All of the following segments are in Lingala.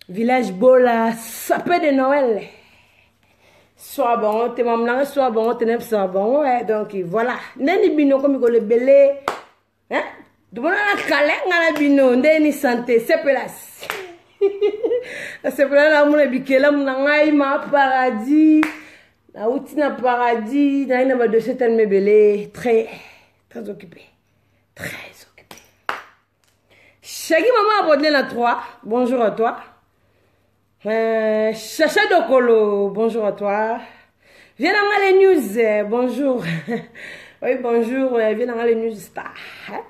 Village Bola, sapin de Noël. Soit bon, t'es maman, soit bon, t'es neuf, soit bon, ouais, donc voilà. Nani bino comme il le belé, hein? Tu vois la calais, la bino, nani santé, c'est place. C'est place là, mon habitué là, mon angaï ma paradis, la outina paradis, na ina ba dossier tel me belé, très occupé, très occupé. Chagi maman abonné la 3, bonjour à toi. Chacha Dokolo, bonjour à toi. Viens dans les news, bonjour. Oui, bonjour, viens dans les news star.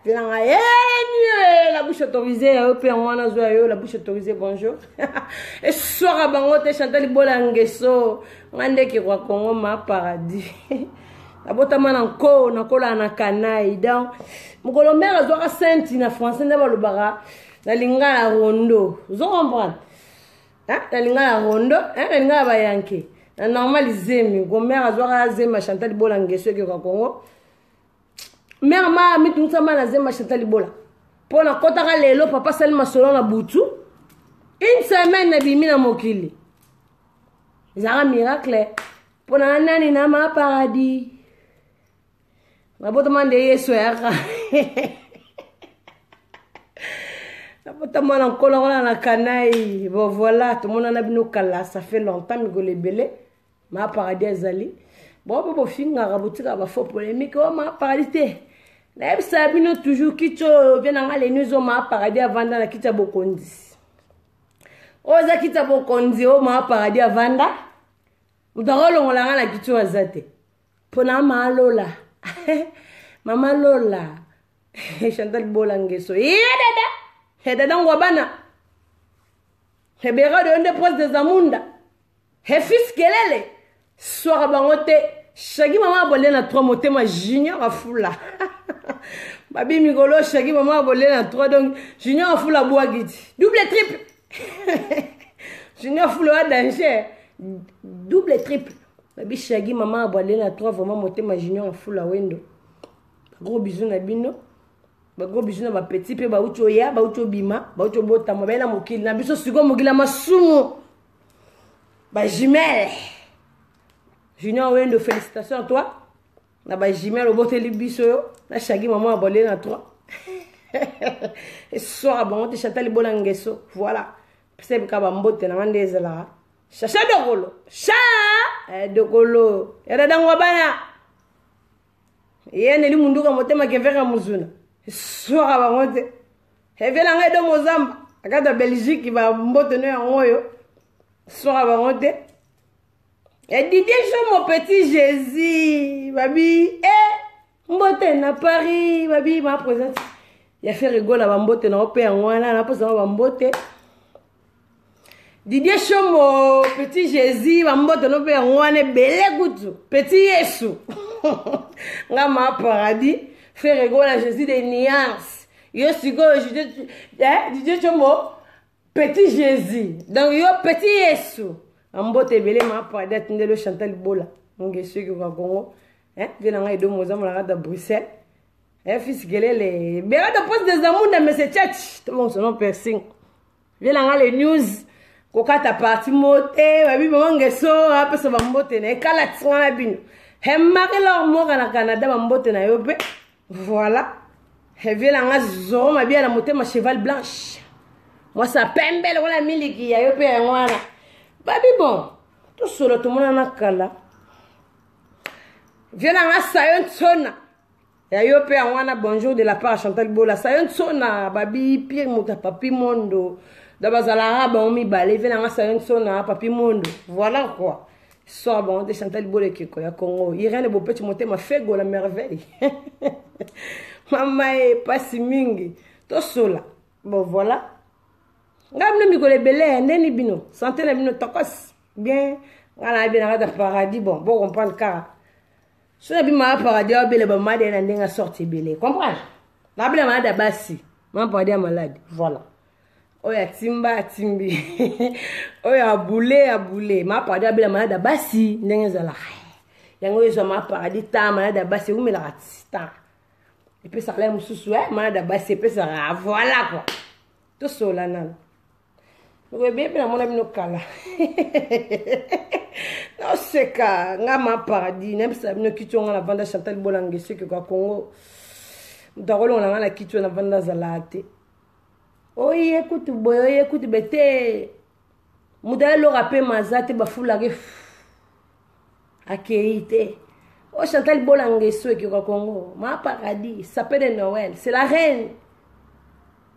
Viens dans la bouche autorisée, la bouche autorisée, bonjour. Et ce soir à Bangote, Chantal Bolangeso, Mande qui roi Congo, ma paradis. La botaman encore, nakola na kanaï. Donc, mon colombien a zoa sainte na français, n'a pas le bara, la linga la rondo. Vous comprenez? La linga la rondo, la linga la bayanke. La normalisé, mi gomère a zoa zema Chantal Bolangeso qui roi Congo. Mère ma mit tout ça na zema Chantal Bola. Pour la kota ka lelo papa Salma solo na butu. Une semaine na bimi na mokili. Zara miracle. Pour na nani na ma paradis. La botte mande yeso ya. La botte mande encore la canaille. Bon voilà, tout le monde en a bino kala, ça fait longtemps que go le belé. Ma paradis azali. Bon bon finga rabotika ba faux polémique oh ma paradis. La sabino toujours kicho vient dans les news oh ma paradis avanda na kita bokondi. Oza kita bokondi oh ma paradis avanda. Mudagolo ngolanga na kicho azate. Pona ma lola. Mama Lola. Chantal Bolangeso. Dada. Dada ngwabana. Bera de onde pros des amunda. Fils kelele. Soir bangote. Shagi mama abole na 3 motema junior afula. Babi migolo shagi mama abole na 3 donc junior afula boagiti. Double triple. Junior afula danger. Double triple. Babi shagi mama abole na 3 vraiment motema junior afula wendo. Gros bisous na bino. Gros bisous na ba petit pe ba ucho ya, ba ucho bima, ba ucho bota mo bela mokili na biso siko mokila masumu. Ba jumelle. Junior wendo félicitations à toi. Na ba jumelle oboteli biso yo, na shagi maman abolé na 3. Et ce soir bon te Chantal Bolangeso. Voilà. C'est ka ba mbote na mandezela. Chacha Dokolo. Dokolo. Era dangwa bana. Yene li munduka motema kevera muzuna. Soa ba ngote. Hevela ngai do Mozamba. Akata Belgique ba mbote no ya ngoyo. Soa ba ngote. Et Didier Chou mon petit Jésus. Babi mbote na Paris, babi ma présente. Ya fait rigola ba mbote na ope ngwana na posa ba mbote. Didier Chou mon petit Jésus ba mbote no pe ngwana belé kutu. Petit Yesu. Ngama paradis fait rigoler Jésus des nuances. Yo sigo Didier Chomo petit Jésus. Donc yo petit Yesu. Ambote belé ma paradis tindelo Chantal Bola. Ngesu ki kwa Congo. Vena ngai do Mozambique la de Bruxelles. Fils gelele. Bera de poste des amours de monsieur Tchatch. Tout le monde son piercing. Vena ngai les news. Kokata parti moté, babi ngeso apesa bambote na kala tsana bino. Hemmaki leur mort na Canada bambote na yope. Voilà. Hevi la nga zoro ma bien la moté ma cheval blanche. Moi ça pembe la miliki ya yope ya ngwana. Babi bon. Tout solo tout monde na kala. Viens nga sayon tsona. Ya yope ya ngwana bonjour de la part Chantal Bola. Sayon tsona babi pire mota papi mondo. Dabazala ba on mi balé viens nga sayon tsona papi mondo. Voilà quoi. Soit bon de Chantal Bola qui est Congo. Irène beau petit monter ma fait go la merveille. Maman est pas si mingi. Tout cela. Bon voilà. Ngam mi go le belé ndeni bino. Santé na bino tokos. Bien. Ngala bien na paradis bon. Bon comprendre car. So na bi ma paradis o belé ba ma de na ndenga sorti belé. Comprendre? Na bela ma da basi. Ma paradis malade. Voilà. Oya timba timbi. Oya boulé. Ma paradis abela malade basi ndenge zala. Yango yeso ma paradis ta malade basi ou mela ta. Et puis ça l'aime sous malade basi et puis ça voilà quoi. Tout cela nan. Oui, bien, bien, mon ami, nous cala. Non, c'est qu'à ma paradis, n'aime ça, nous quittons la bande à Chantal Bolangue, ce que quoi Congo. Nous avons la quittons la bande à Zalate. Oui, écoute, boy, écoute, bête. Moudal le rappel mazate bafulage akéité. Oh Chantal Bolangue, ce que quoi Congo. Ma paradis, ça peut de Noël, c'est la reine.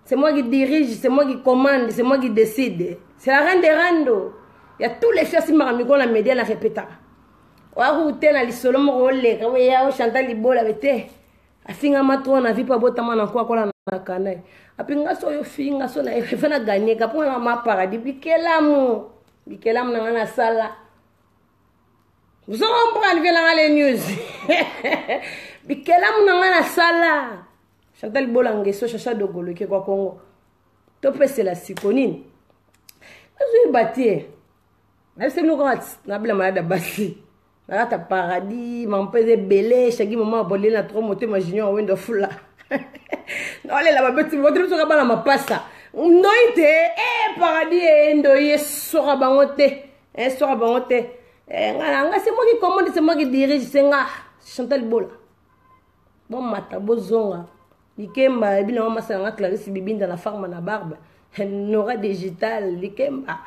C'est moi qui dirige, c'est moi qui commande, c'est moi qui décide. C'est la reine des randos. Il y a tous les choses qui m'ont mis la média la répéta. Ouahouté na lisolo mo rolé, quand il y a Chantal Libola bete. Afinga matro na vie pas botama na quoi kola na kanai. Apinga so yo finga so na efena gagner kapon na ma paradis bikelamu. Bikelamu na na sala. Vous en comprenez bien dans les news. Bikelamu na na sala. Chantal Bolangue so chacha dogolo ke kwa Congo. To pese la sikonine. Azu bati. Même si nous na bla malade basi. Na ta paradis, mon pèse belé, chaque moment bolé na trop monter ma junior window fula. Non les la bête votre so ka ma passa. Ndoite paradis ndoye sora bangote. Sora bangote. Nga c'est moi qui commande, c'est moi qui dirige, c'est nga Chantal Bola. Bon mata bozonga. Likemba ebina mama sa nga Clarisse Bibinda la farma na barbe. Nora digital likemba.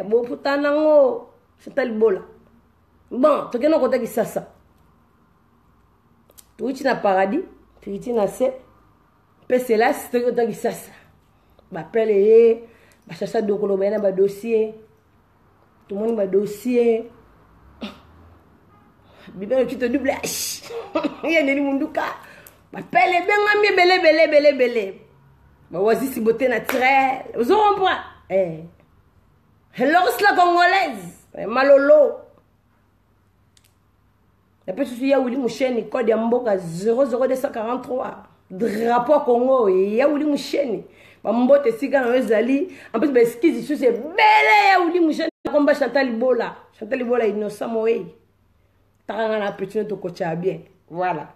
Bon putana ngo Chantal Bola. Bon, tu as côté qui ça. Tu es na paradis, tu es na se. Pese là, tu es côté qui ça. Ba pele, ba chacha dokolo bena ba dossier. Tout le monde ba dossier. Bibé tu te double. Il y a des munduka. Ba pele benga mi belé. Ba wazi si beauté naturelle. Vous comprenez? L'ours la congolaise, malolo. Et puis, il y a Willy Moucheni, code Yamboka 00243. Drapeau Congo, il y a Willy Moucheni. Mbote Siga Zali. En plus, ce qui dit, c'est belé, Willy Moucheni. Combat Chantal Libola. Chantal Libola, innocent, moi. Taranga la petite au coach bien. Voilà.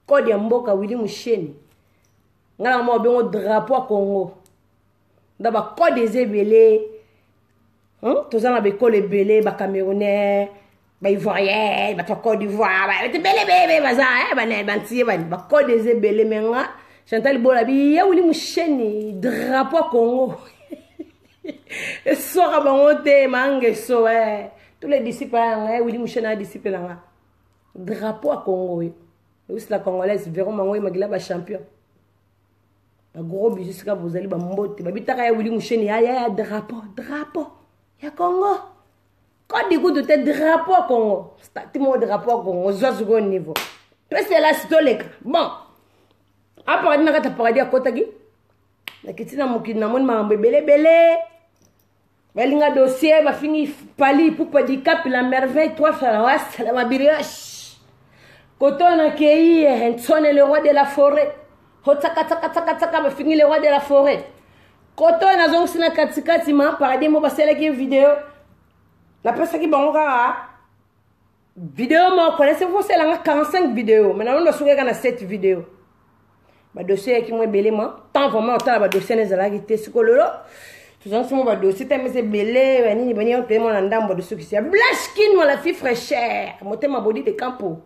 Code Yamboka, Willy Moucheni. Ngala mo bengo drapeau Congo. D'abord, code des ébélés. Tous les gens qui ont belé, les Camerounais. Les Ivoiriens, les Côte d'Ivoire, les belé, les Côte des belé, mais Chantal Bola, il y a Willy Moucheni, drapeau Congo. Et sora bangote, mange so, tous les disciples, Willy Moucheni a disciple, drapeau Congo. Et aussi la Congolaise, vraiment, moi, il m'a champion. Un gros bisou, c'est quand vous allez, mbote, Willy Moucheni, il y a drapeau, il y a Congo. Quand du coup, tu es drapeau Congo, tu es drapeau Congo, au second niveau. C'est là, c'est le cas. Bon, après, tu as parlé à côté de la question, tu as dit, belé. Tu as dossier, tu as fini pali pour handicap, la merveille, toi, la brioche. Quand on a accueilli le roi de la forêt, tu as fini le roi de la forêt. Quand on a dit, tu as parlé de une vidéo. La personne qui a vidéo, je connais, c'est 45 vidéos. Maintenant, on a 7 vidéos. Le dossier qui est belé, tant vraiment, le dossier n'est pas été scololo. Tout ça, c'est mon dossier, c'est belé, on a un dame de ceux qui sont blanche, la fille fraîcheur. Moi, ma body de campo.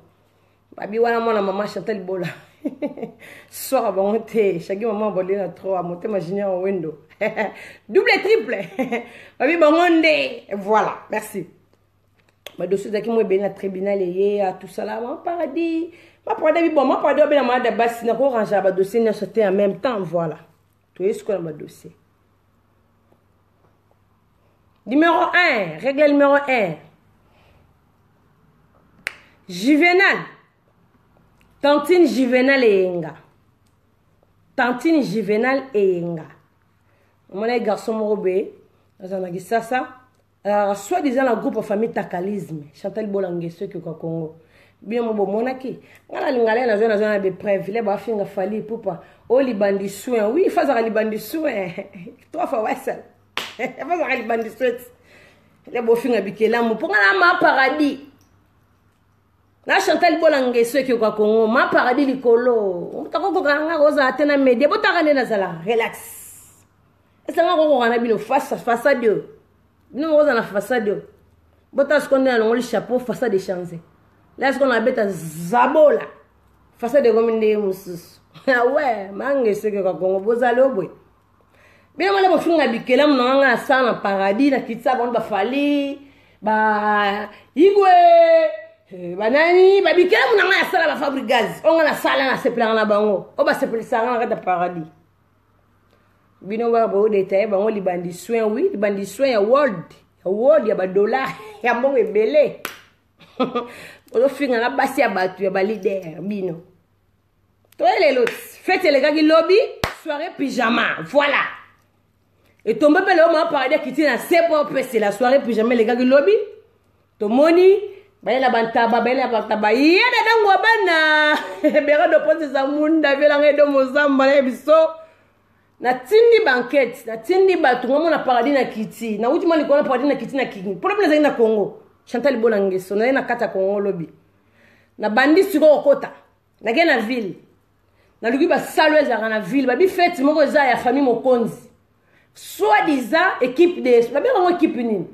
Babi, voilà, moi, la maman Chantal Bola. Soir avant, chaque maman a volé la 3, monter ma junior au window. Double et triple. Babi, voilà, merci. Ma dossier qui m'a bien à tribunal et à tout ça là, mon paradis. Ma paradis, bon, ma paradis, bien à ma base, n'a pas rangé ma dossier, n'a sauté en même temps, voilà. Tu es ce qu'on a ma dossier. Numéro 1, règle numéro 1. Juvenal. Tantine Juvenal et Yenga. Tantine Juvenal et Yenga. Mon garçon Morobé, soi-disant la groupe famille Takalisme, Chantal Bolangue, ceux qui ont Congo. Bien mon monaki. On a l'ingale dans zone de preuve. Il a fait fali pour pas. Oh liban du soin. Oui, il faut un liban du soin. 3 fois Wessel. Il faut un liban du soin. Les beaux filles habitués là, pour un paradis. Na Chantal Bolangue ceux qui ont Congo, ma paradis likolo. On t'a ko ganga rosa atena media, botaka na zala, relax. esanga kokokana bino façade yo bino mokoza na façade yo bota sikonde na longoli chapeau façade echange la sikona abeta zabola façade ekomi ndenge mosusu awe mangeseke kakongo bozali obwe bino mwana bofinga bikelamu na nganga na sala na paradis na kitisa bango bafali igwe banani babikelamu na nganga ya sala bafabrigaz onga na sala na sepelanga na bango o basepelisanga na kati ya paradis bino ba bo detaye bango libandi soin oui libandi soin ya world ya badollar ya mbongo ebele ozofinga na basi ya bato ya balider bino toyelelo fete elekaki lobi soirée pyjama voilà etombe mpe lelo maa paradis akiti na sepo pese la soirée pyjama elekaki lobi tomoni bayela bantaba bayela bantaba yeda dango abana bera dopoze za munda velanga edo mozamba na biso na tindi banquette na tindi bato ngamo na paradis na kiti na uti mali kona paradis na kiti na kingi problème ezali na Congo Chantal Bolangeso na na kata Congo lobi na bandi siko okota na ke na ville na luki ba salo ezaka na ville babi fête moko za ya famille mokonzi soi-disant équipe de babi ngo équipe nini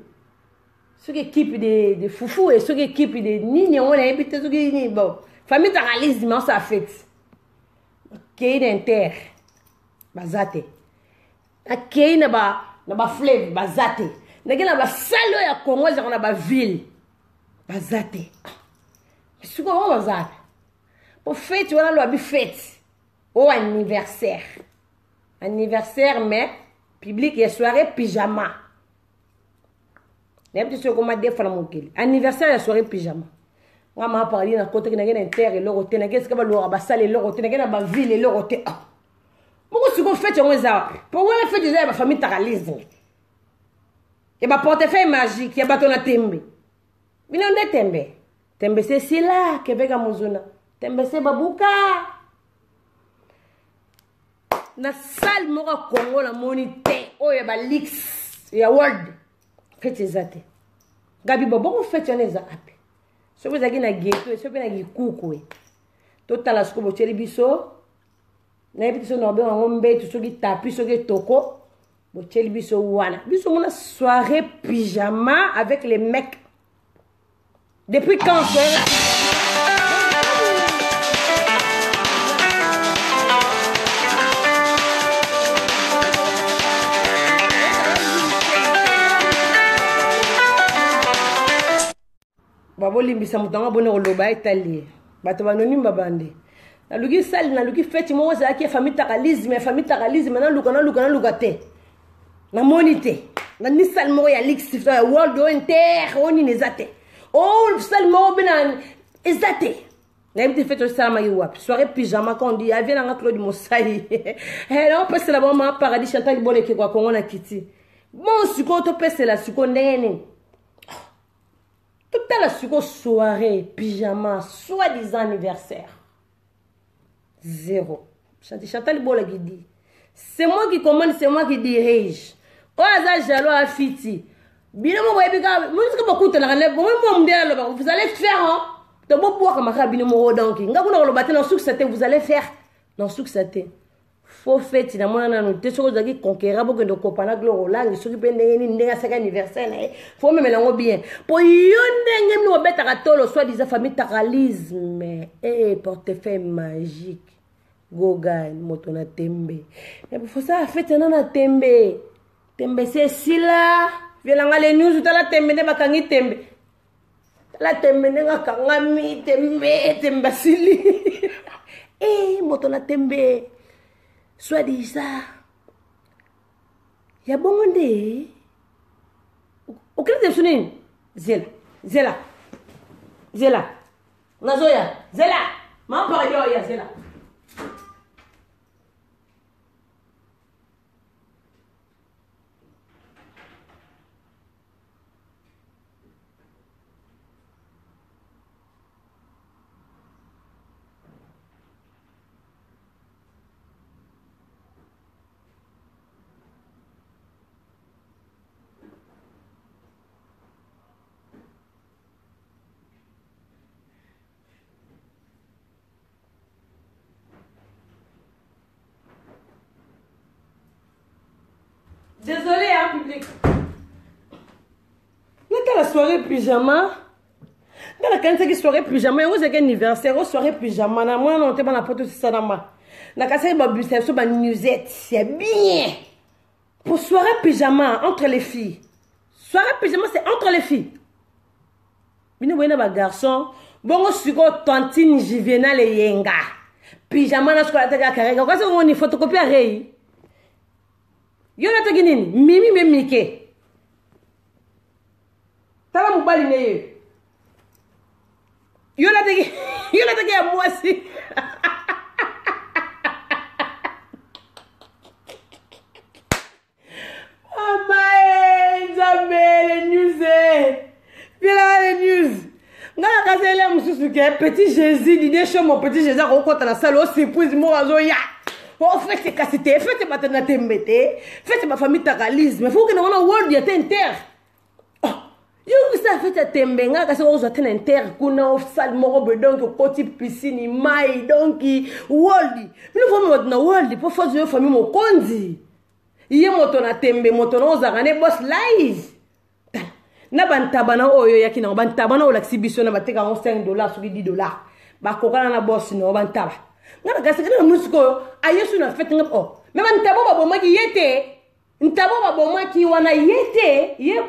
soki équipe de foufou et soki équipe de nini on a invité soki ni bon famille taralisme on sa fête kei d'inter bazate akei na ba fleuve bazate ndenge na ba salo ya Congo za na ba ville bazate suko on bazate pour fête wana lo abi fête au anniversaire mais public et soirée pyjama n'importe ce comment défendre mon kili anniversaire et soirée pyjama nga ma parler na côté na ngena inter le roté na qu'est-ce que ba lo ba sale le roté na ngena ba ville le roté moko siko fête on za pour wala fête za ba famille taralisme et ba portefeuille magique ya bato na tembe bino nde tembe c'est sila keveka muzuna tembe c'est babuka na salle moko Congo la monite oyo ba lix ya world fête zate gabi bobo fête on za ape so vous avez na ghetto so na gikuku to tala sko bo cheli biso na biso no be ngombe to so gi tapi so gi toko bo cheli biso wana biso mona soirée pyjama avec les mecs depuis quand babolimbisa mutanga bone oloba italie bato banoni mbabande na luki sali na luki fête mo za ki famille takalisme na luka te na monite na ni sali mo ya lix world inter oni nezate oh sali mo bena ezate na ibiti fête sama yiwa soirée pyjama quand on dit vient na Claude Mosai on passe la maman paradis Chantal Boleke kwa Congo na kiti bon siko to pese la siko ndenge toute la soirée, pyjama, soi-disant anniversaire. Zéro. Chantal Bola qui dit. C'est moi qui commande, c'est moi qui dirige. Oh, ça, jalo à Fiti. Bien, vous allez faire, hein. Vous allez faire. Dans succès. Faut faire, si on a noté ce que vous conquérir, pour que nous comprenions que l'Olang, ce qui peut être anniversaire, faut même l'en bien. Pour y nous mettre à tolo, soit disant famille taralisme, et portefeuille magique, Gogan, motona tembe. Mais pour ça, faites un tembe. Tembe, c'est si là, viens dans les news, tu as la tembe, ne pas kangi tembe. La tembe, ne pas kangami, tembe, sili. Eh, motona tembe. Soit dit ça, il y a bon monde. Au cœur de son Zela. Nazoya, Zela. Ma parole ya Zela. Désolé, hein, public. Dans la soirée pyjama, dans la soirée pyjama, il y a un anniversaire, soirée pyjama, moi, non, t'es pas la photo, c'est ça, na kasa ba bus so ba newsette c'est bien pour soirée pyjama entre les filles. Soirée pyjama c'est entre les filles. Bino boyena ba garçon bongo siko tantine Juvenal et yenga pyjama na skola ta kareka kwa sababu ni photocopie rei yo na tagi nini mimi memike tala mubali ne yo na tagi ya mwasi. Les news, les news. Petit Jésus, l'idée chez mon petit Jésus, on compte la salle, on s'épouse, moi, ya. On fait ses cassités, fait ma maternité mbété, fait ma famille takalisme. Il faut que nous ayons un world de terre. Yo, ça fait ta tembenga, parce qu'on a un terre, qu'on a salle, morobe, donc, côté piscine, maï, donc, world. Mais nous voulons un world, pour faire une famille, mon condi. Iye moto na tembe moto na ozakane boss live na bantabana oyo yaki na bantabana ola exhibition na bateka $5 soki $10 bakokana na boss no bantaba ngana gasaka na musiko ayesu na fete ngap me bantabo babomaki yete ntabo babomaki wana yete ye me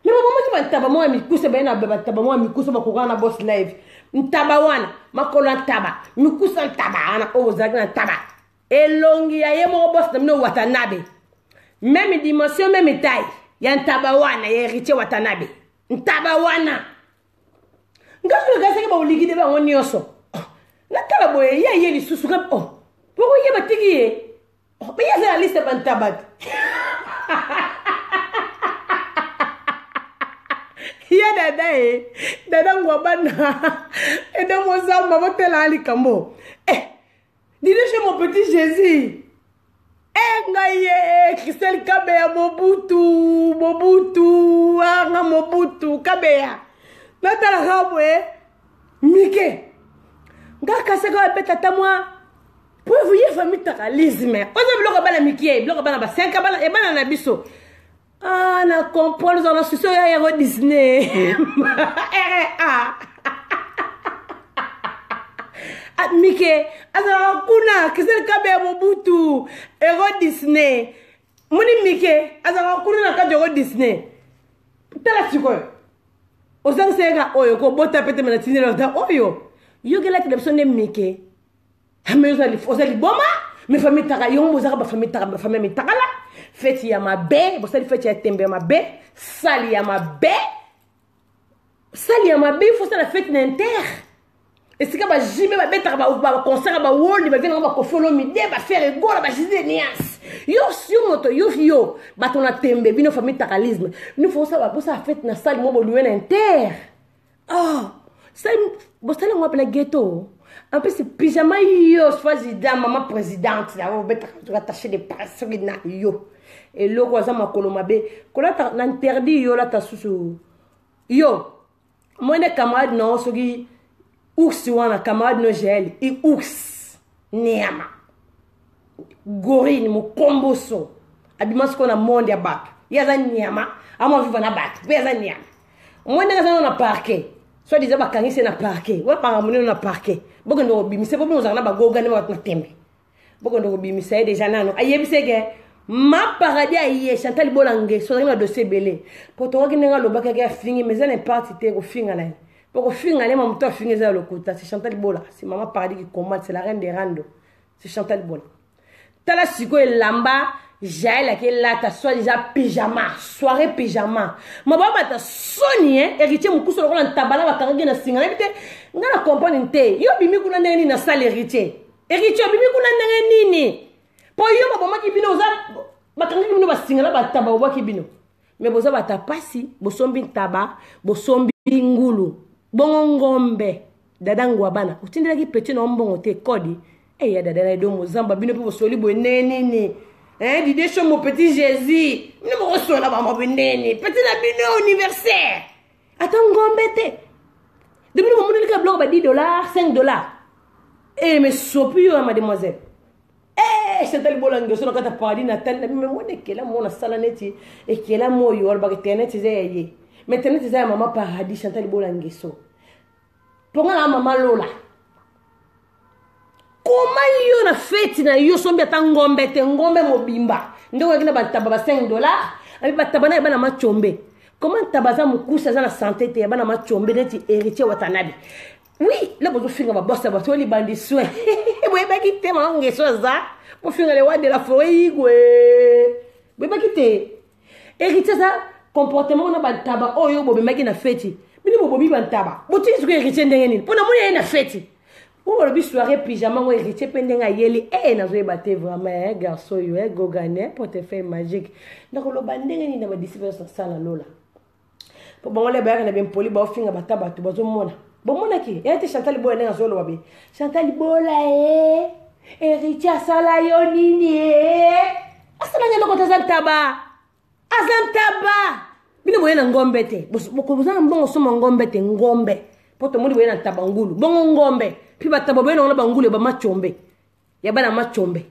babomaki bantaba mo mikuse bena bantaba mo mikuse bakokana na boss live ntaba wana makola ntaba mikusa ntaba ana ozakana ntaba elongi ya yemo boss na mno Watanabe même dimension même taille ya ntabawana ya héritier Watanabe ntabawana ngaso gaseke ba uligide ba ngonyoso na kala boye ya yeli susu ka poko ye batiki ye be ya za liste bantabat ya dada ngwabana eda mozamba botela ali kambo dis chez mon petit Jésus. Ngaye, Christelle Kabea, Mobutu, Anga Mobutu, Kabea. Natala Rabwe, Mike. Ngaka seka betata moi. Pour vous y famille takalisme. Oza bloga bala Mike, bloga bala ba 5 bala e bala na biso. Ah, na comprendre dans la solution ya Euro Disney. RA. Mike, azara kuna Christelle Kabea Mobutu, Euro Disney. Moni Mike, azara kuna na kajo Euro Disney. Tala sikoyo. Ozang sega oyo ko bota pete mena tinira da oyo. Yo gela ki de Mike. Hame ozali boma, me famille taka yo mozaka ba famille taka ba famille takala. Feti ya mabe, bo sali feti ya tembe ya mabe, sali ya mabe. Sali ya mabe, faut ça la fête n'inter. Et c'est que Jimé va mettre un concert à World, va venir à follow me, va faire un goal, va giser nias. Yo, sur moto, yo, va ton tembe, bino famille takalisme. Nous faisons ça, va ça fête na salle, moi, louer l'inter. Oh, ça, bon, ça, on appelle ghetto. En plus, c'est pyjama, yo, soit maman présidente, là, on va mettre attaché des presses, yo. Et là, on va colomabe. Quand on a interdit, yo, là, t'as sous. Yo, moi, les camarades, non, ce qui. Ours wana camarade no gel et ours niama gorine mo komboso abimas ko na monde ya bak yaza niama ama viva na bak yaza niama mwende ngaza na parquet soit disant bakangisi na parquet wa pa ngamuni na parquet bogo ndo bimise bobo nzana ba goga ne ba tembe bogo ndo bimise déjà nano ayebise ge ma paradis aye Chantal Bolange so na dossier belé poto wa kinenga lobaka ke fingi mais ça n'est pas tité ko finga là. Pour finir, c'est Chantal Bola. C'est Maman Paradis qui combat, c'est la reine des randos. C'est Chantal Bola. Tala Siko et Lamba, Jaël, qui est là, t'as soi-disant pyjama, soirée pyjama. Ma maman t'as Sony, héritier, mon coup sur le rôle en tabala, va t'arrêter dans single. On a compris une thé. Yo, bimi kuna neni na salle héritier. Héritier, bimi kuna neni. Pour yo, ma maman qui bino, ma tangi bino, va single, va tabawa qui bino. Mais boza va tapasi, bosombi taba, bosombi ngulu. Bongo ngombe dada ngwabana utindira ki petit no mbongo te kodi ya dada na do mozamba bino po soli bo nene l'idée chez mon petit Jésus ne me reçoit là ba mo nene petit na bino anniversaire attends ngombe te de bino mo neli ka blog ba $10 $5 mais sopi yo mademoiselle Chantal Bolangue so nakata paradis natal mais moi de kela mona sala neti et kela moyo alba teneti zeye mais teneti zeye maman paradis Chantal Bolangue so ponga la maman Lola comment yo na fête na yo so mbeta ngombe te ngombe mobimba ndoko kina bataba ba $5 abi bataba na bana machombe comment tabaza mukusa za na santé te bana machombe neti héritier watanabi. Oui, là vous finir ma bosse à les bandits soins. Vous pas quitter mon chose ça. Pour finir les rois de la forêt vous pas quitter. Héritier ça comportement na ba tabac oh yo bobi maki na fête. Bini bobi ban tabac. Boti ce que héritier ndengeni. Pour na moni na fête. Ou le soirée pyjama mo héritier pendenga yeli na zo baté vraiment garçon yo gogané portefeuille magique. Donc le bandengeni na ba disperse ça la lola. Pour bon les ba na bien poli ba finir ba tabac tu bazo mona. Bon mon aki, et Chantal Bola n'est pas là. Chantal Bola héritier sala yo nini asala ngelo ko tazantaba azantaba bino boyena ngombe te boko buzana mbongo soma ngombe te ngombe poto muri boyena tabangulu bongo ngombe pi bataba boyena na bangulu ba machombe ya bana machombe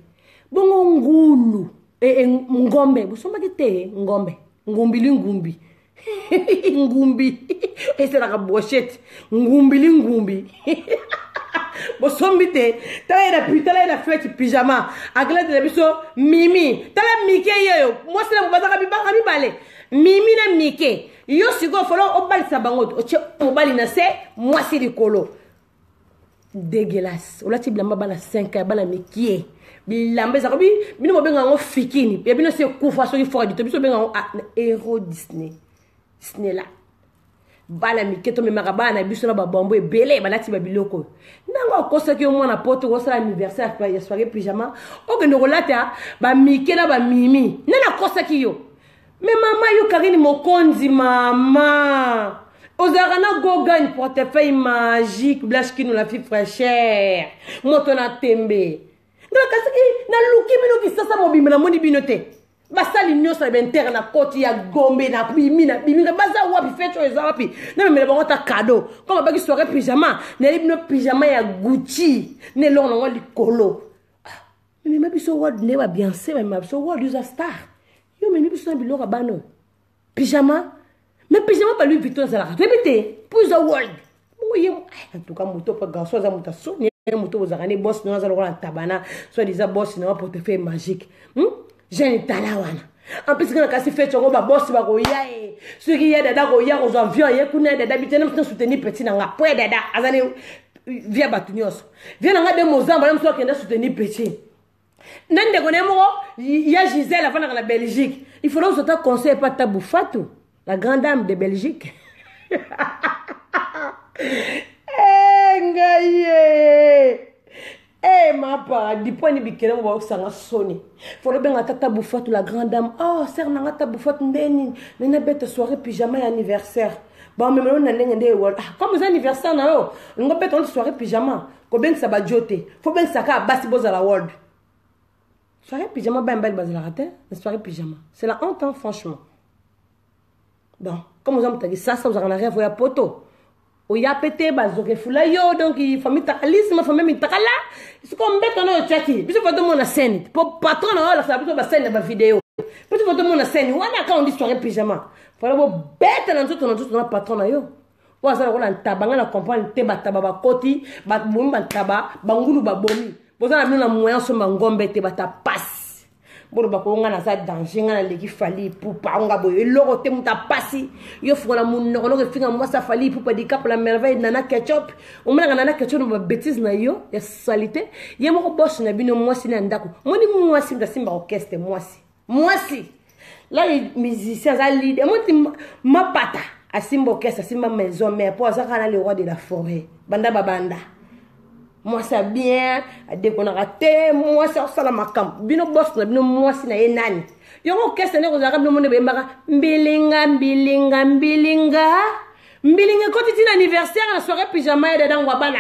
bongo ngulu ngombe busomba kite ngombe ngumbili ngumbi ngumbi ese la brochette ngumbili ngumbi bosombite tala na fête pyjama agla de biso mimi tala mike yeyo moi c'est la bazaka bibale mimi na mike yo sigo folo obali sabango oche obali na se moi c'est likolo dégueulasse olati blamba bana 5 bana mikie bilamba za kobi bino mobenga ngo fikini ya bino se kufa so ifo du biso benga héros Disney là bala miketo me makabana biso na babombo ebele balati babiloko nanga kosa ki mwana poto ko sala anniversaire ya soirée pyjama okendo kolata ba mike na ba mimi nana kosa ki yo me mama yo Karine Mokonzi mama ozarana gogan portefeuille magique blanche qui nous la fille fraîcheur moto na tembe ngaka kasaki na luki bino ki sasa mobimba na moni binote basali nyosa benter na koti ya gombe na bimina baza wapi fecho eza wapi na me bango ta cadeau comme baki soirée pyjama na libino pyjama ya Gucci ne lo na ngoli kolo mais ma biso word ne ba bien c'est ma biso word user star yo me biso na biloko bano pyjama mais pyjama pas lui Vuitton ça la répéter pour the world moye en tout cas moto pas garçon za muta soni moto ozakane boss no za lokola tabana soit déjà boss na portefeuille magique jeune talawana en plus quand kasi fait chongo ba boss ba ko ya ce qui ya dada ko ya ko zo avion ye kuna dada bitena mtna soutenir petit na nga po dada azane via batunyoso via nga de mozamba même soit kenda soutenir petit nande ko nemo ya Gisèle avant la Belgique il faut donc ta conseil pas Tabou Fatou la grande dame de Belgique ngaye ma paradis point ni bikena mo sanga soni folo benga Tabou Fatou la grande dame oh ser nanga Tabou Fatou ndeni nena bête soirée pyjama anniversaire bon même on na ndenge comme anniversaire na yo ngo bête on soirée pyjama ko benga sa bajote faut benga saka basi boza la world soirée pyjama ben belle bazala raté la soirée pyjama c'est la honte hein, franchement bon comme vous avez dit ça vous en arrive à poto oya pété bazoke fula yo donc il faut mettre alisme faut même takala c'est comme bête on a chaki biso faut demander la scène pour patron la ça biso ba scène ba vidéo biso faut demander la scène wana quand on dit soirée pyjama faut la bête dans tout na patron yo wa ça la tabanga na comprendre te bataba ba koti ba mumba taba bangulu ba bomi boza na bino na moyen so mangombe te bata passe bolo bakonga na sa danger nga na leki fali pupa nga boye loko te muta pasi yo fukola munoko no finga mwasa fali pupa di cap la merveille nana ketchup o mena nana ketchup no bêtise na yo ya salité ye moko boss na bino mwasi na ndako moni mwasi nda simba orchestre mwasi là musicien za lead moti mapata asimba orchestre asimba maison mais pour ça kana le roi de la forêt banda babanda moi ça bien dès qu'on a raté moi ça la makam bino boss na bino moi si na enani yongo kese ne ko zaka bino monde be mbaka mbilinga koti tina anniversaire na soirée pyjama ya dada ngwa bana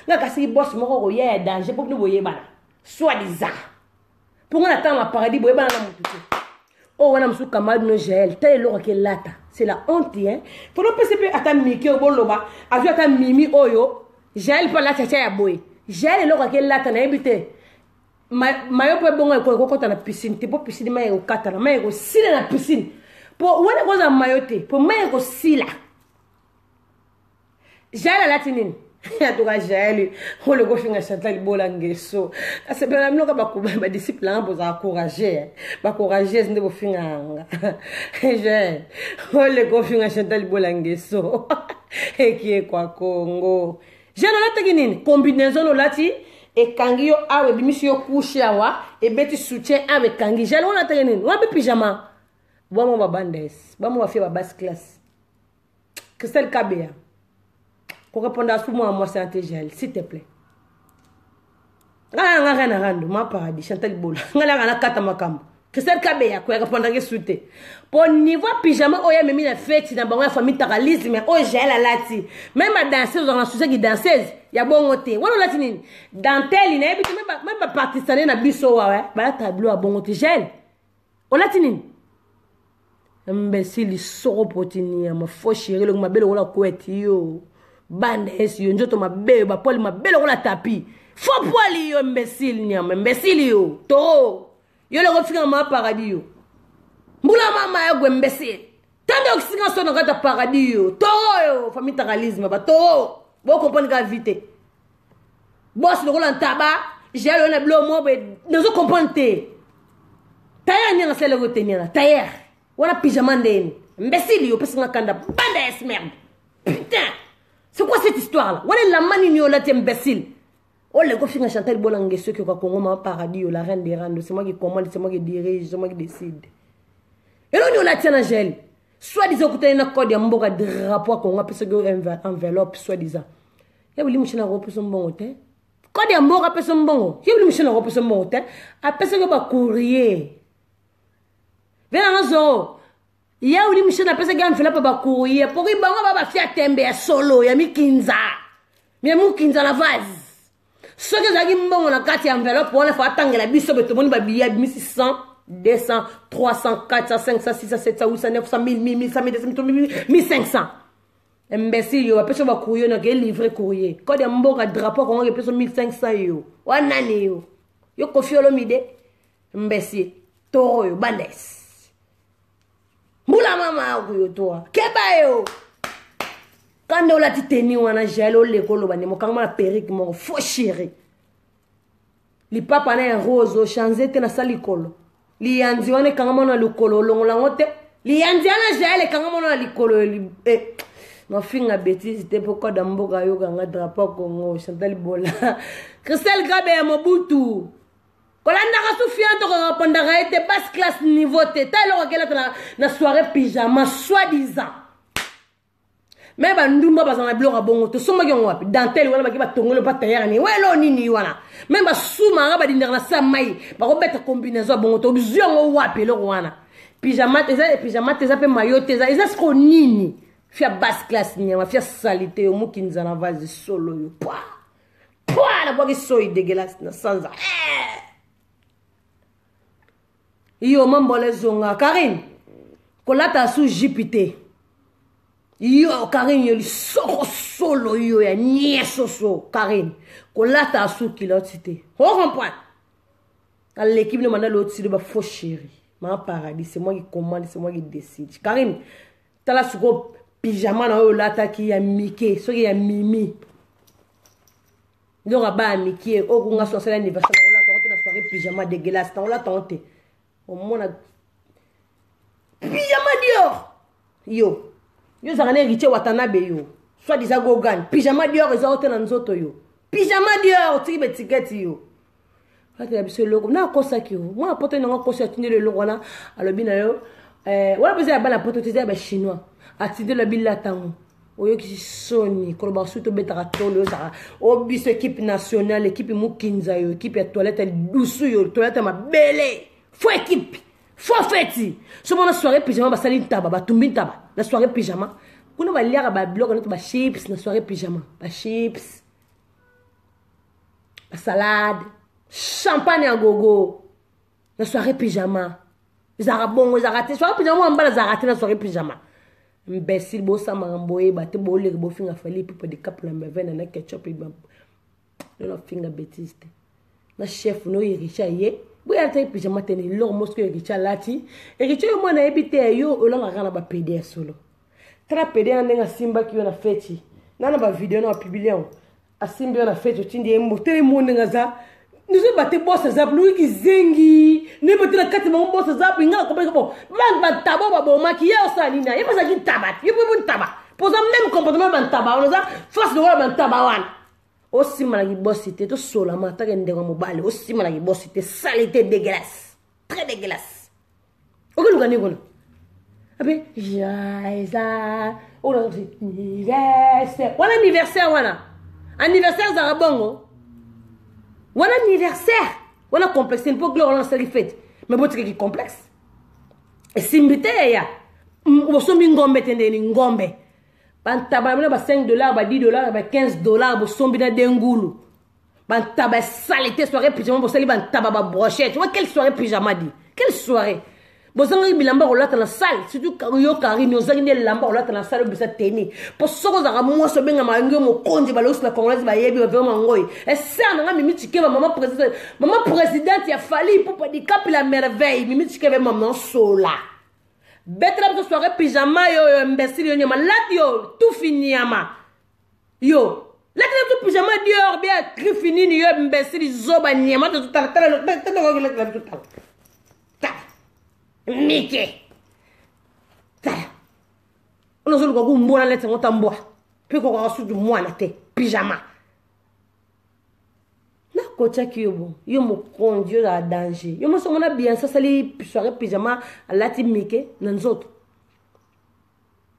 nga kasi boss moko ko ya danger pour bino boye bana soit disant pour nga attendre ma paradis boye bana na mutu oh wana musu kamal no gel tel lo ke lata c'est la honte hein faut non passer ata miki o boloba azu ata mimi oyo gel pas la chacha ya boye j'ai le loca que là t'en habité mayo po bongo ko kota na piscine te po piscine maye ko kata na maye ko sila na piscine po wona ko za mayo te po maye ko sila jala latinin ya to ga jali ho le go finga Chantal Libola Ngeso ase pe mno ka ba disciple nga boza encourager ba encourager ndebo finga je ho le go finga Chantal Libola Ngeso ekie kwa Congo jana lataki nini combinaison lati e kangi yo awe bimisi yo couche awa e beti soutien awe kangi jalo on lataki nini wa be pyjama bamo ba bandes bamo ba fi ba basse classe Christelle Kabea pour répondre à ce moi c'est gel s'il te plaît ngala ngara na rando ma paradis Chantal Libola ngala ngana kata makambo Christelle Kabea ko répondre ke souté pour niveau pyjama oya memi na fête na bango ya famille takalisme o gel lati même ma danseuse on a souci qui danseuse ya bongo te wala lati nini dentelle na ebiti même ba partisaner na biso wa ba tableau a bongo te gel o lati nini imbécile soro potini ma fo chérie le ma belle wala koueti yo bande yo njoto mabe ba poli mabelo ko la tapi fo poli yo imbécile nyama imbécile yo to yo le refika ma paradis yo mbula mama ya gwe imbécile tande okisinga so na kata paradis yo to yo famille takalisme ba to bo comprendre ka vite boss le ko la taba j'ai le na blo mo be nezo comprendre te tayer ni ngasele ko tenir tayer wana pyjama ndeni imbécile yo pesinga kanda bande merde putain. C'est quoi cette histoire-là? Voilà la manigno là, t'es imbécile. Oh, le gars finit Chantal Libola Ngeso qui va Congo, ma paradis, la reine des randos. C'est moi qui commande, c'est moi qui dirige, c'est moi qui décide. Et là, on a tiens à gel. Soit disant que tu as un code, il y a un bon drapeau à Congo, parce que enveloppe, soit disant. Il y a voulu me repos son bon hôtel. Quand il y a un bon rappel son bon, il y a voulu me repos son bon hôtel. Après ça, il y a un courrier. Viens à raison. Ya uli mshana pesa gani fela pa bakuye pori bango baba fia tembe ya solo ya mikinza mukinza la vase soki zaki mbongo na kati ya enveloppe wana fa tangela biso beto moni ba biya 1600 200 300 400 500 600 700 800 900 1000 1100 1500 imbécile yo pesa bakuye na ke livrer courrier ko de mboka drapeau ko ngeke pesa 1500 yo wana ni yo kofiolo mide imbécile toro yo bandes Moula mama okuyo toa keba yo kande ola titeni wana jalo lekolo bane mokangama na perruque moko fo chéri li papa na rose chanzete na salikolo li yanzi wana kangama na likolo longola ngote li yanzi ana jale kangama na likolo li no finga bêtise te poko da mboka yo kanga drapeau Congo Chantal Libola Christelle Kabea Mobutu Kolanda ka soufiant to ko pondaka ete basse classe niveau te ta lo kela na soirée pyjama soi-disant mais ba ndumba bazana biloko bongo to soma kyo wapi dentelle wala ba tongolo pa tayara ni welo nini wana même ba suma nga ba dindira na samai ba ko beta combinaison bongo to biziongo wapi lo wana pyjama teza pe maillot teza eza sko nini fia basse classe nyama fia salité yo mukinza na vase solo yo pa la boki soy dégueulasse na sanza Yo mambole zonga Karine kolata su jipite yo Karine yo solo yo ya nyesoso Karine kolata su kilotite on comprend à l'équipe de mandala l'autre de ba faux chéri ma paradis c'est moi qui commande c'est moi qui décide Karine tala suko pyjama na yo lata ki ya Mickey so ya Mimi ndora ba Mickey o kunga so sala anniversaire on lata on na soirée pyjama dégueulasse on lata on te au monde pyjama Dior yo zangane héritier Watanabe yo soit disant Gogan pyjama Dior eza ote na nzoto yo pyjama Dior tiki be tiketi yo ata biso logo na kosa ki yo moi poto na kosa tindi le logo na alobi na yo wala pesa ba na poto teza ba chinois atinde le billa tango oyo ki soni ko ba suto betaka tolo za o biso équipe nationale équipe mukinza yo équipe ya toilette douce yo toilette ma belle faut équipe, faut fêter. Ce moment la soirée pyjama ba sali taba ba tumbi taba. La soirée pyjama, kuna ba liara ba blog na ba chips na soirée pyjama, ba chips. Ba salade, champagne à gogo. La soirée pyjama. Zara bongo zara te soirée pyjama on ba zara te na soirée pyjama. Imbécile bo sa maramboye ba te bo le bo finga fali pipo de cap la mevene na ketchup ba. No finga bêtise. na chef no iricha ye boya ta pyjama tene lo mosque iricha lati iricha yo mona ebite yo olanga kana ba PD solo tra PD na nga simba ki yo na feti nana ba video na publier asimbi yo na feti tindi mo tele mo nga za nous sommes battus boss zap nous qui zengi ne peut la carte mon boss zap nga ko bon ba tabo ba bon maquillage ça nina y pas ça qui tabat y peut tabat pour ça même comportement ban tabat on ça face de ban tabat wan aussi malagi bossité to sola mata ngende ko mobile aussi malagi bossité saleté dégueulasse très dégueulasse oké lu gani kono abe jaisa on a anniversaire wala anniversaire wana anniversaire za bongo wala anniversaire wala complexe il faut que on se fête mais bon qui complexe et simbité ya o so mi ngombe tende ni ngombe bantaba ba 5 $, ba 10 $, ba 15 $, bo sombi na dengulu bantaba saleté soirée pyjama bo sali bantaba ba brochette tu vois quelle soirée pyjama dit quelle soirée bo zanga bilamba rolata na salle surtout yo kari no zangi ne lamba rolata na salle bisa teni po soko za mo so benga mango mo konji ba los la congolaise ba yebi ba vraiment ngoy et ça na mimi tike ba maman présidente ya fali pour pas di cap la merveille mimi tike ba maman sola betra de soirée pyjama yo imbécile yo nyama lat yo tout fini ama yo lat tout pyjama dior bien très fini yo imbécile zoba nyama tout ta Mickey ta on zo ko mbona lete ngota mbwa pe ko ko su du mwana te pyjama na ko chaki yo mo kondio la danger yo mo so mona bien ça sali soirée pyjama alati Mickey na nzoto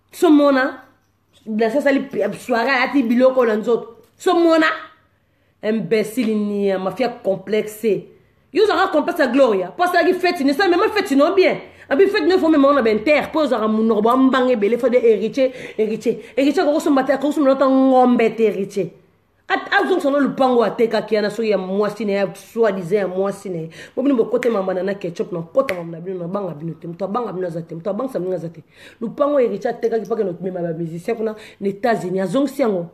so mona la ça sali soirée alati biloko na nzoto so mona imbécile ni mafia complexe yo zara complexe à Gloria parce que fête ne ça même fête non bien abi fête ne faut même on a ben terre pose à mon robo mbangé belé faut de héritier ko so mbata ko so mbata ngombe héritier at donc son le pango ateka ki ana so ya mwasi ne soit disant mwasi ne bobi no côté mama na ketchup na pota mama na bino na banga bino te mto banga bino zate mto banga samlinga zate le pango héritier ateka ki pa que notre même musicien kuna les États-Unis azong siango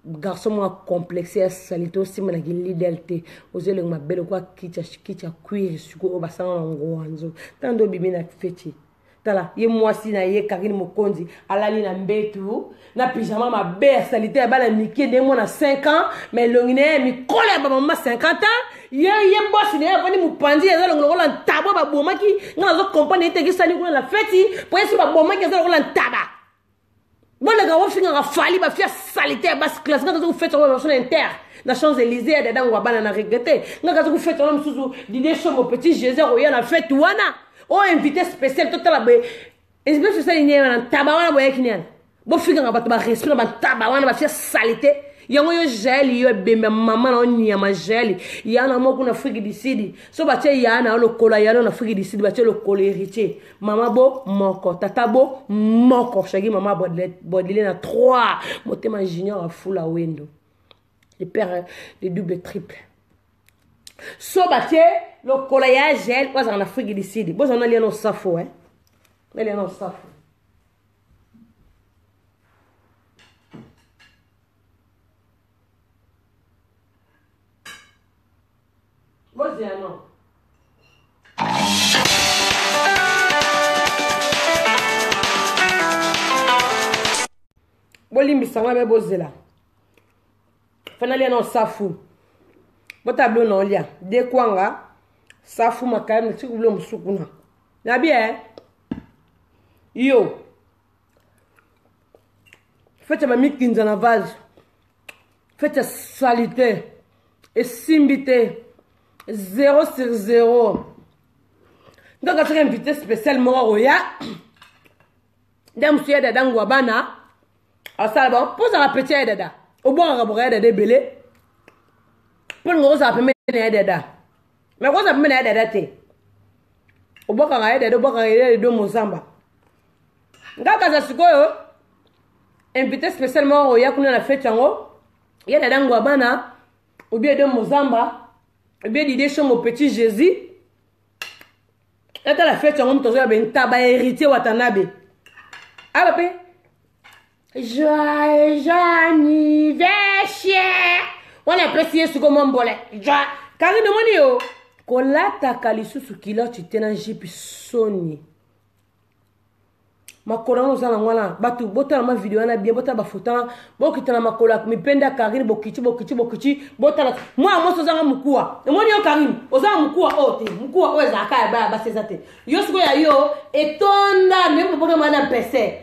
garçon moi complexé salito aussi mana gilidalité ozele ma belle quoi kicha cuir suko basanga ngwanzo tando bibi na feti tala ye mwasi na ye Karine Mokonzi alali na mbetu na pyjama ma belle salité ya bala miki de mo na 5 ans mais longine mi colle ba mama 50 ans ye boss ne avani mupandi ya zalo ngolo la tabo ba bomaki ngana zo compagnie te kisani ko la feti pour esi ba bomaki zalo la taba bon les gars on finit à fali ba fia salité basse classe quand vous faites sur la inter na Champs-Élysées dedans on va na regretter quand vous faites on sous d'idée sur mon petit Jésus roya na fête wana on invité spécial total ba espèce ça il y a un tabawana boye kinyan bon finir ba ba respect ba tabawana ba fia salité yango yo gel yo bembe mama na onyama gel yana mo kuna frigidicide so ba che yana lo kola yana na frigidicide ba che lo kola héritier mama bo moko tata bo moko shagi mama bodile na 3 motema junior a fula wendo les pères les double triple so ba che lo kola ya gel kwa na frigidicide bo zona liano safo liano safo non. Bolimbi sanga be bozela. Fanali non safu. Botablo non lia. De kwanga safu makam ti kublo msukuna. Na bien. Yo. Faites ma mikinza na vase. Faites salité et simbité. 0 sur 0. Donc, je suis invité spécialement au ya. Dame monsieur dada ngwabana. Asa bon, pose un petit dada. Au bon rabouré dada belé. Pour nous ça peut mener dada. Mais quoi ça peut mener dada te? Au bon rabouré dada, au bon rabouré de Mozamba. Ngaka za sikoyo. Invité spécialement au ya kuna la fête yango. Ya dada ngwabana. Ou bien de Mozamba. Bien l'idée sur mon petit Jésus. Là la fête on me a ben taba héritier Watanabe. Ah papa. Joyeux anniversaire. On a apprécié ce comment bolé. Karine moni yo. Kolata kalisusu kiloti tena jipi soni. Makola ozala ngwana batu bota na ma video na bien bota ba photo bokita na makola mipenda Karine bokichi bota moi moso zanga mukua moni yo Karine ozanga mukua ote mukua oza ka ba sezate yo siko ya yo etonda même boka mana pese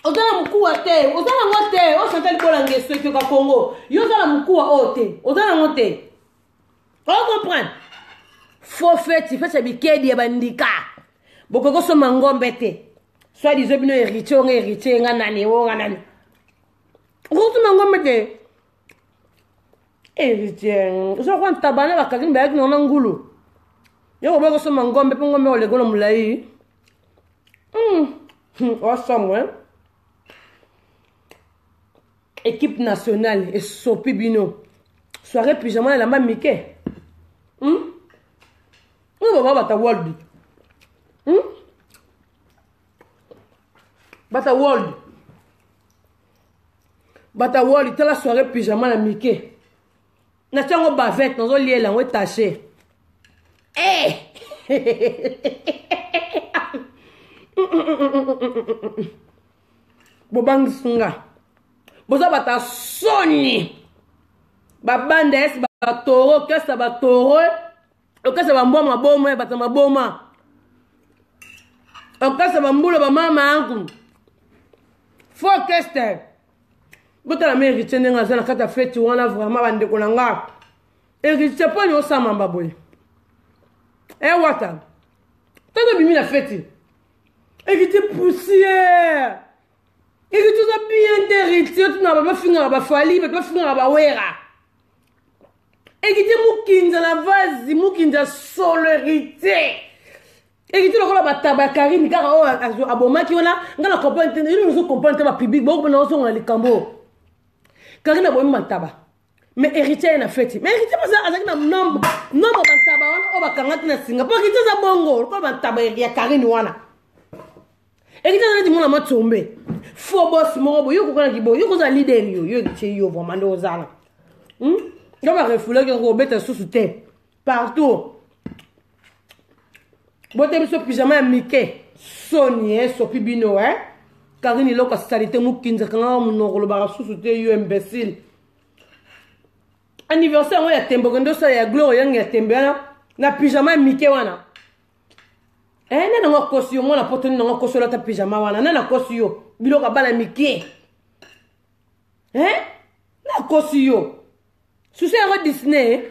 ozala mukua te ozala ngote o santali kola ngeso ke ka Congo yo ozala mukua ote ozala ngote on comprend faut fait bikedi ya bandika bokoko so mangombe te soit disant bino héritier nga nani wo nga nani ngoto mangombe te héritier so kwa tabana bakagini ba yakino na ngulu yo boko so mangombe pe ngombe ole golo mulai awesome équipe nationale et sopi bino soirée pyjama la mamike baba bata world Bata world tela soirée pyjama la mike na tango bavette nazo liela ngo taché bobang sunga boza bata soni babanda es batoro kesa batoro okasa bamboma boma bata maboma okasa bambulo ba mama angu faut kester bota la mérite nenga zana kata fête wana vraiment bande kolanga héritier pas no sama mbaboy wata tango bimi la fête héritier poussière héritier za bien héritier tu na ba finga ba fali ba finga ba wera héritier mukinza na vazi mukinza solo héritier héritier lokola bataba Karine kaka o abomaki wana ngana comprendre ils nous comprendre ba public bon na so ngala likambo Karine abomi mataba mais héritier na fête mais héritier pas azaki na nombre bataba wana o bakangati na singa po héritier za bongo lokola bataba ya Karine wana héritier na dimona matsombe fo boss mo yo kokona kibo yo koza leader yo héritier yo vraiment ndo ozala yo ba refoule que robeta sous terre partout bote biso pyjama ya mike soni sopi bino Karine loka salité mukinza kanga munokolo ba sous te yo imbécile anniversaire ya tembo ndo sa ya gloire ya tembe na pyjama ya mike wana nana ngo kosi yo mona poto ni ngo kosi la ta pyjama wana nana kosi yo biloka bala mike na kosi yo susi ya Disney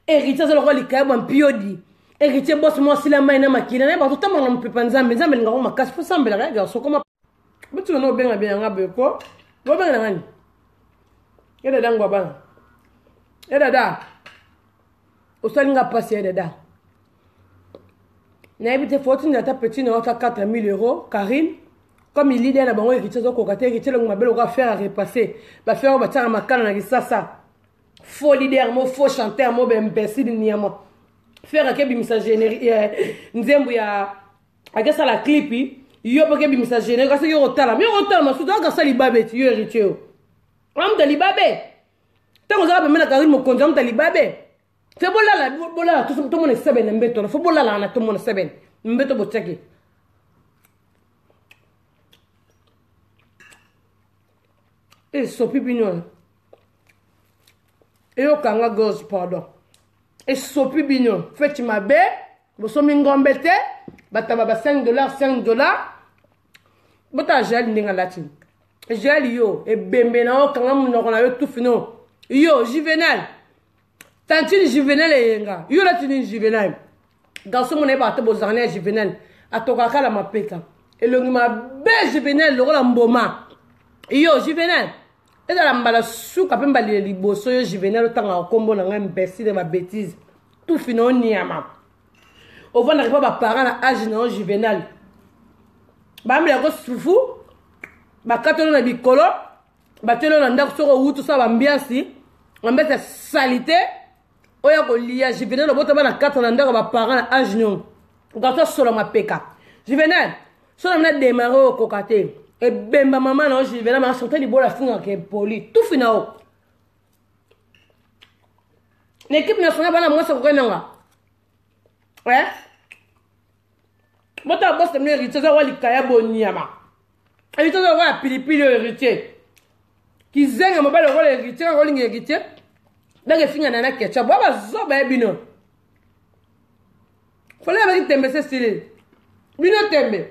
héritier zalo li kayba mpiodi héritier boss mo sila mai na makina na ba to tamanga mpepa nzambe ngako makasi fo sambela ga garso koma butu no benga bien nga beko bo benga ngani yeda dangwa bana yeda da osalinga pasi yeda da na ebite foti na ta petit na 4 000 euros Karine comme il leader na bango héritier zo kokate héritier le ngabelo ka faire à repasser ba faire ba tanga makana na kisasa faux leader mo faux chanteur mo be imbécile niamo faire ke bimisa générique nzembu ya agasa la clip yo pe ke bimisa générique kasi yo rotala masuda agasa libabe ti yo héritier yo am de libabe tango za ba mena Karine mo konja am de libabe fe bolala tout mon seben mbeto fo bolala na tout mon seben mbeto botsaki sopi bino kanga girls pardon sopi bino feti mabe bosomi ngombe te bataba ba $5 bota jali ndinga latin jali yo bembe na kanga munoko na yo tufino yo Juvenal tantini Juvenal yenga yo latini Juvenal garçon mon ba to bozane Juvenal atoka kala mapeka elongi mabe Juvenal lokola mboma yo Juvenal et la mbala souka pe mbali liboso yo Juvenal tanga kombo na nga imbécile ma bêtise tout fino niama o vona ripa ba parents na âge na Juvenal ba mbela ko sufu ba katolo na bikolo ba telo na ndako soko wutu sa ba ambiance ambete salité oya ko lia Juvenal bota ba na katolo na ndako ba parents na âge no gato solo ma peka Juvenal solo na démarrer au kokate et bemba maman non Juvenal m'a chanté les bola funga ke poli tout finao l'équipe nationale bana moi ça ko nanga ouais bota boss de héritier za wali kaya boniama héritier za wali pilipili héritier ki zenga mobile ko héritier ko lingi héritier dage finga na ketchup baba zoba bino fallait avec tembe c'est stylé bino tembe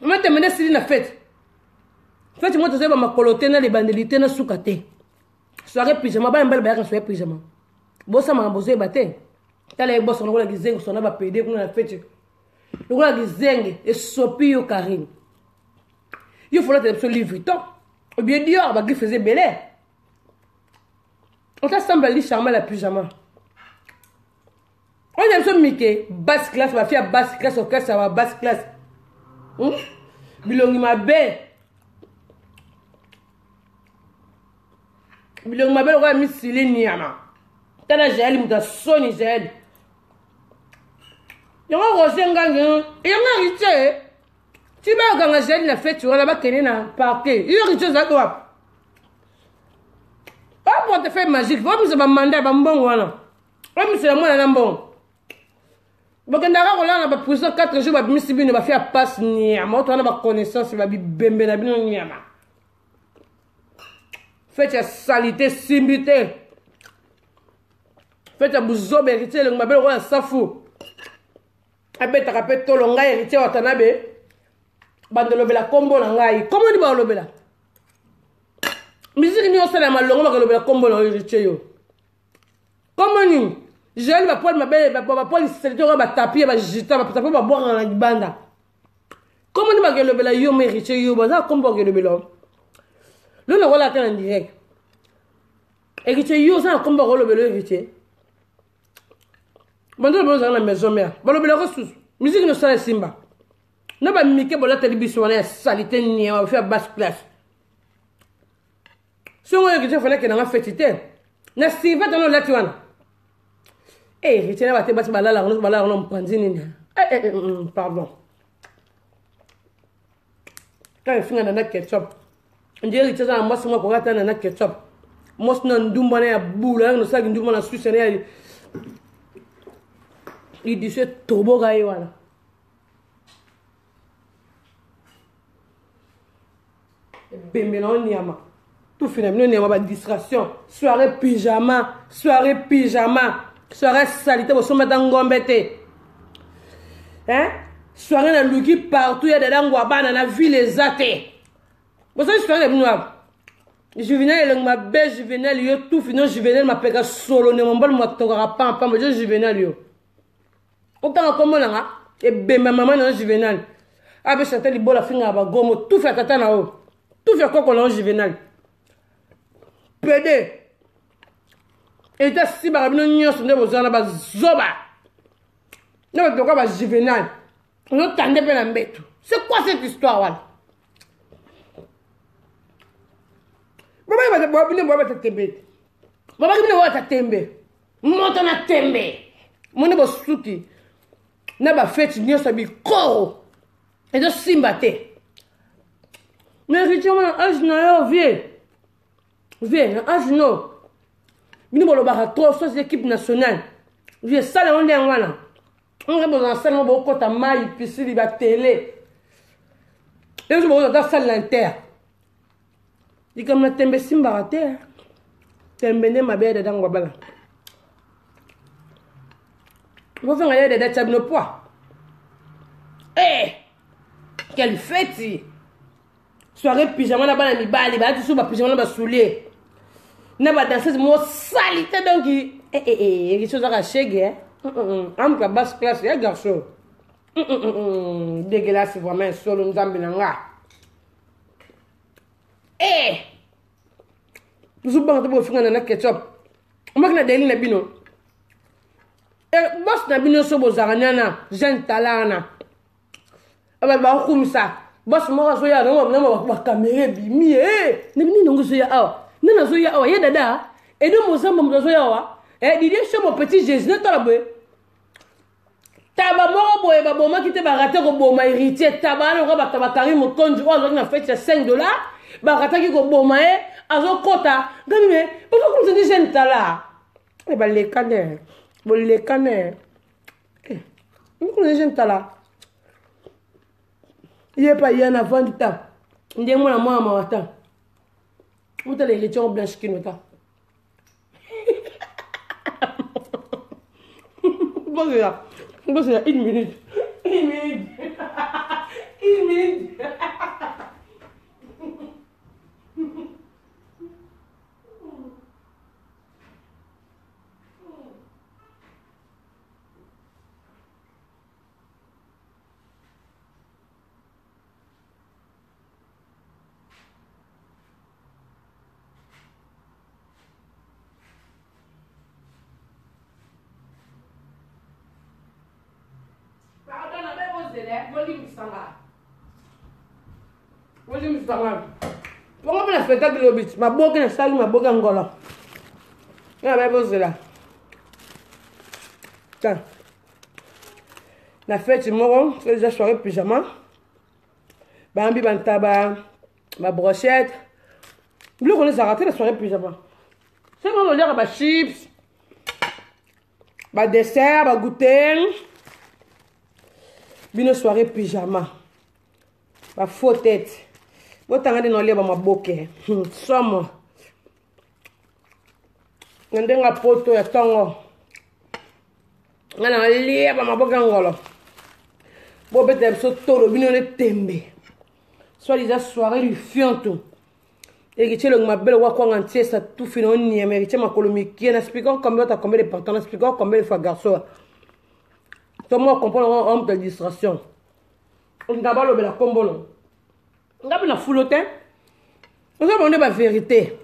moi tembe na stylé na fête moi tu sais ba makolote na les bandelité na sukate soirée pyjama ba mbala ba ka soirée pyjama bossa ma bozo baté tala boss on la gizengo sona ba pd kuna na fête on la gizenge et sopi yo Karine il faut la télé livre Vuitton ou bien Dior ba qui faisait belé on t'a semblé charmant la pyjama on aime ce Mickey basse classe ma fille à basse classe au cas ça va basse classe bilongi ma belle bilongi ma belle on mis silé niama tala jeli muta soni jeli yonga roger ngangi yonga riche tu vas ganga jeli na fête on ba kene na parquet yo riche za toi pas pour te faire magique va me ba mandat ba mbongo wana va me c'est moi na mbongo bakendaka kolala ba prison 4 jours ba bimisi bino ba faire passe niama to na ba connaissance ba bibembe na bino niama faites la salité simbité faites la bouzobe héritier le mabel roi safu abeta kapet to longa héritier watanabe bandolobela kombo na ngai comment ni ba lobela musique ni osala malongo ba lobela kombo na héritier yo comment ni Joël va prendre ma belle, va prendre le va taper, va jeter, va taper, va boire dans la banda. Comment on va le bel yo mérité yo, bah comment on va le bel homme. Là on va la en direct. Héritier yo ça comment on va le bel héritier. Maintenant on va dans la maison mère. Bah le bel ressource. Musique no sala simba. Na ba mike bola télévision na salité ni on va faire basse place. Si on héritier fallait que na fêtité. Na siva dans la tuana. Eh, héritier va te battre balala, on panzini. Pardon. Quand il finit dans la ketchup, on dit héritier ça moi c'est moi pour attendre dans la ketchup. Moi c'est un doumbane à boule, on sait une doumbane à Suisse il dit c'est turbo gaï voilà. Bembelon niama. Tout finalement niama ba distraction, soirée pyjama. Soirée salité, vous sommes dans Gombete. Hein? Soirée dans Luki partout, il y a des Dangwaba dans la ville exacte. Vous savez, soirée de noirs. Juvenal, il m'a belle Juvenal, il y a tout fini. Juvenal m'a payé solo, ne m'en parle, moi, tu n'auras pas, mais je Juvenal, yo. Autant comme là, et ben ma maman dans Juvenal. Avec chanter les bols à fin à Bagomo, tout fait tata là-haut. Tout fait quoi qu'on a en Juvenal. Pédé. Et t'as si barabino nyo sonde bozana ba zoba. Non mais pourquoi ba Juvenal? On a tendé bien la mbête. C'est quoi cette histoire là? Baba ba bino baba tembe. Baba bino baba tembe. Moto na tembe. Mone bo suki. Na ba fête nyo sabi koro. Et de simbate. Mais richement âge na yo vieux, âge no. Nous avons trop de l'équipe nationale. Je sais on est en on a besoin de ça, on a besoin de maille, piscine, la télé. Et je me dans salle l'inter. Dis comme la tembe simbarate. Tembe ne ma belle dedans wabala. Vous faites rien de dates nos poids. Eh, quelle fête! Soirée pyjama là-bas, mi bali, bah tu sous ma pyjama là-bas soulier. N'a pas danseuse moi salité donc quelque chose à racheter am ka basse classe ya garçon dégueulasse vraiment solo nzambi nanga toujours bon de finga na ketchup on va na deli na bino boss na bino so bozarana jeune talana aba ba khumsa boss mo so ya no ba caméra bimi ne bini nongo so ya awa nana zo ya awa ya dada et de mozamba mzo ya awa Didier chez mon petit Jésus ne t'a pas taba moko boye ba boma kite ba rater ko boma héritier taba no ba taba kari mo konju o na fait $5 ba rata ki ko boma azo kota ngami me pourquoi comme ça dit jeune tala Eh ben les canets. Bon les canets. On connaît gente là. Il est pas y en avant du temps. On dit moi la moi ma temps. Où t'as les laitons blanches qui nous ta. Bon c'est là. Bon c'est là 1 minute. 1 minute. 1 minute. Pourquoi on a fait le bit? Ma boque est sale, ma boque est angola. Il y a posé là. Tiens. La fête, c'est mon c'est déjà soirée pyjama. Bambi, bantaba, ma brochette. Vous connaissez, ça a raté la soirée pyjama. C'est bon, on a des chips, des desserts, des goûters. Une soirée pyjama. Ma faux tête. Vous avez dans les ma boque. Somme. Vous avez un poteau et tongo. Vous avez un ma boque angolo. Vous avez un toro. Vous avez un tembe. Soit les soirées du fianto. Et que le ma belle wakwa entier ça tout fini on y mais que ma colomique qui expliquant combien t'as combien de partants expliquant combien de fois garçon. Tout moi comprendre homme de distraction. On d'abord le la combo. On a la foulotin. On a demandé la vérité.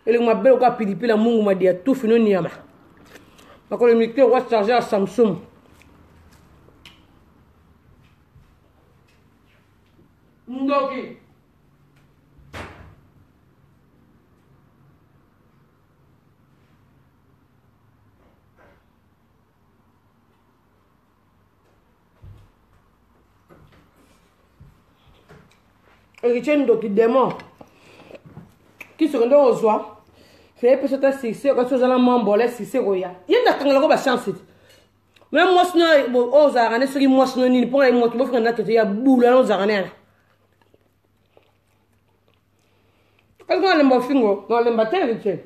Et le ma belle quoi pilipi la mungu m'a dit tout fini on y ma. Ma colomique va charger à Samsung. Ndoki. Richard Ndoki démon. Qui se rend aux oies. Fait peut se sixer quand tu as la mambolé sixer roya. Il y a des gens qui ont chance. Même moi sinon aux aranes ceux qui moi sinon ni pour les mots pour faire un atelier à boule aux aranes. Quand on a le mofingo, on le matin Richard.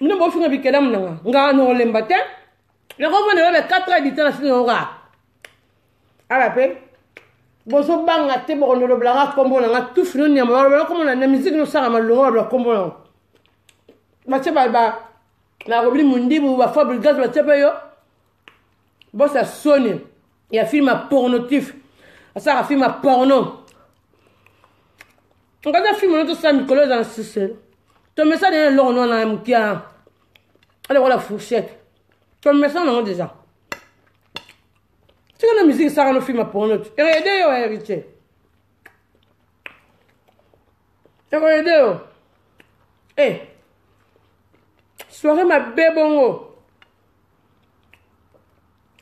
Nous avons fait un piquet d'âme nanga. On le matin. Le roman de 4 ans d'état sur le rat. À la paix. Bon, so banga te bon le blaga combo na tout fini ni ma comme la musique no sara ma longo la combo na ba che ba la robli mundi bu ba fable gaz ba che yo bon ça sonne il y a film pornotif ça a film porno on regarde film no ça Nicolas dans ce tu mets ça dans l'or non na mkia allez voilà fourchette tu mets ça non déjà. C'est la musique, ça rend le film pour nous. Et regardez, héritier. Et regardez, eh. Soirée ma bébongo.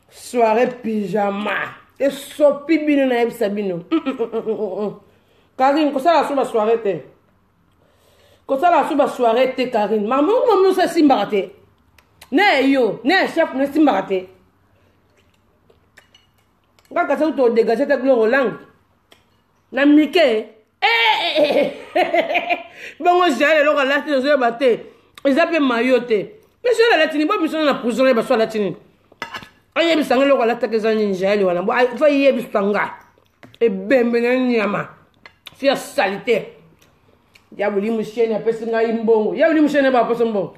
Soirée pyjama. Et sopi bino na yeb sabino. Karine, ça la sous ma soirée te. Ça la sous ma soirée te, Karine. Maman, ça simbarate. Ne yo, ne chef, ne simbarate. Quand tu as dégagé ta gloire langue, la miquée, bon, j'ai allé là, là, tu as battu, ils appellent mailloté. Mais je l'ai latine, bon, je la prison, il va soit latine. Aïe, il s'en est là, tu as un ingénieur, voilà, bon, il faut y aller, bistanga, et ben, nyama, fier salité. Il y a voulu moucher, il y a personne à imbon, il y a voulu moucher, il n'y a pas personne bon.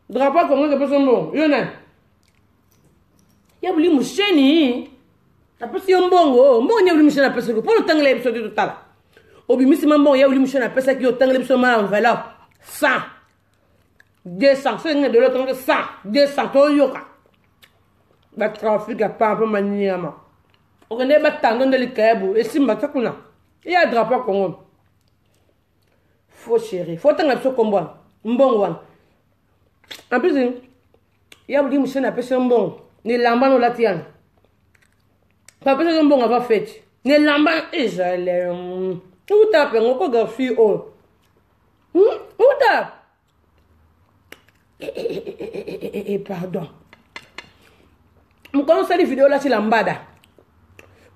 Drapeau, comment c'est personne bon, il y en a. Ya buli musheni apesi yombongo mbongo ya buli musheni apesi ko pour tangler episode total obi misima mbongo ya buli musheni apesi ki tangler episode ma enveloppe 100 200 c'est de l'autre 100 200 to yoka ba trafic a pas un peu maniama on ne ba tando de likabu et simba takuna il y a drapeau Congo faut chéri faut tangler episode combo mbongo wan en plus ya buli musheni apesi mbongo ni lamba no latian papa c'est un bon avant fête ni lamba et j'allais tout tape on ko garfi o tout tape Pardon. Quand on fait des vidéos là, c'est l'ambada.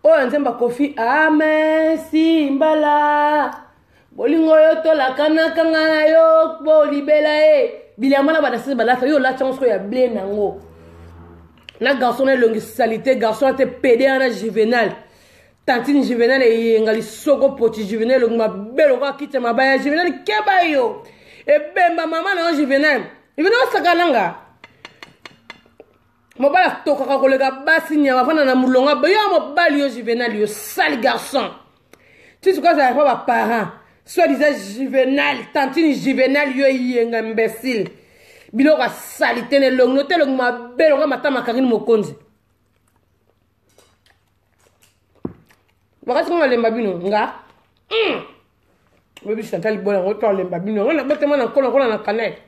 Oh, on s'en va Kofi. Ah, merci, mbala. Bolingo yo to la kana kanga yo bo libela e. Biliamana ba dasi ba la yo la chance ko ya blé nango. Na garçon est longue salité, garçon était pédé en juvénal. Tantine juvénal et ngali soko poti juvénal lo ma belo ka kite ma ba juvénal keba yo. E bemba mama na juvénal. Juvénal sakalanga. Mo bala toka ka kolega basi nyama fana na mulonga ba yo mo bali yo juvénal yo sale garçon. Tu sais quoi ça pas ba parents. Soit disant juvénal, tantine juvénal yo yenga imbécile. Bilo ka salité ne long noté long ma belo ka mata makarine mokonzi. Bakasi ko le mbabino nga. Bebi Chantal bona ko le mbabino. Ona batema na kola na canette.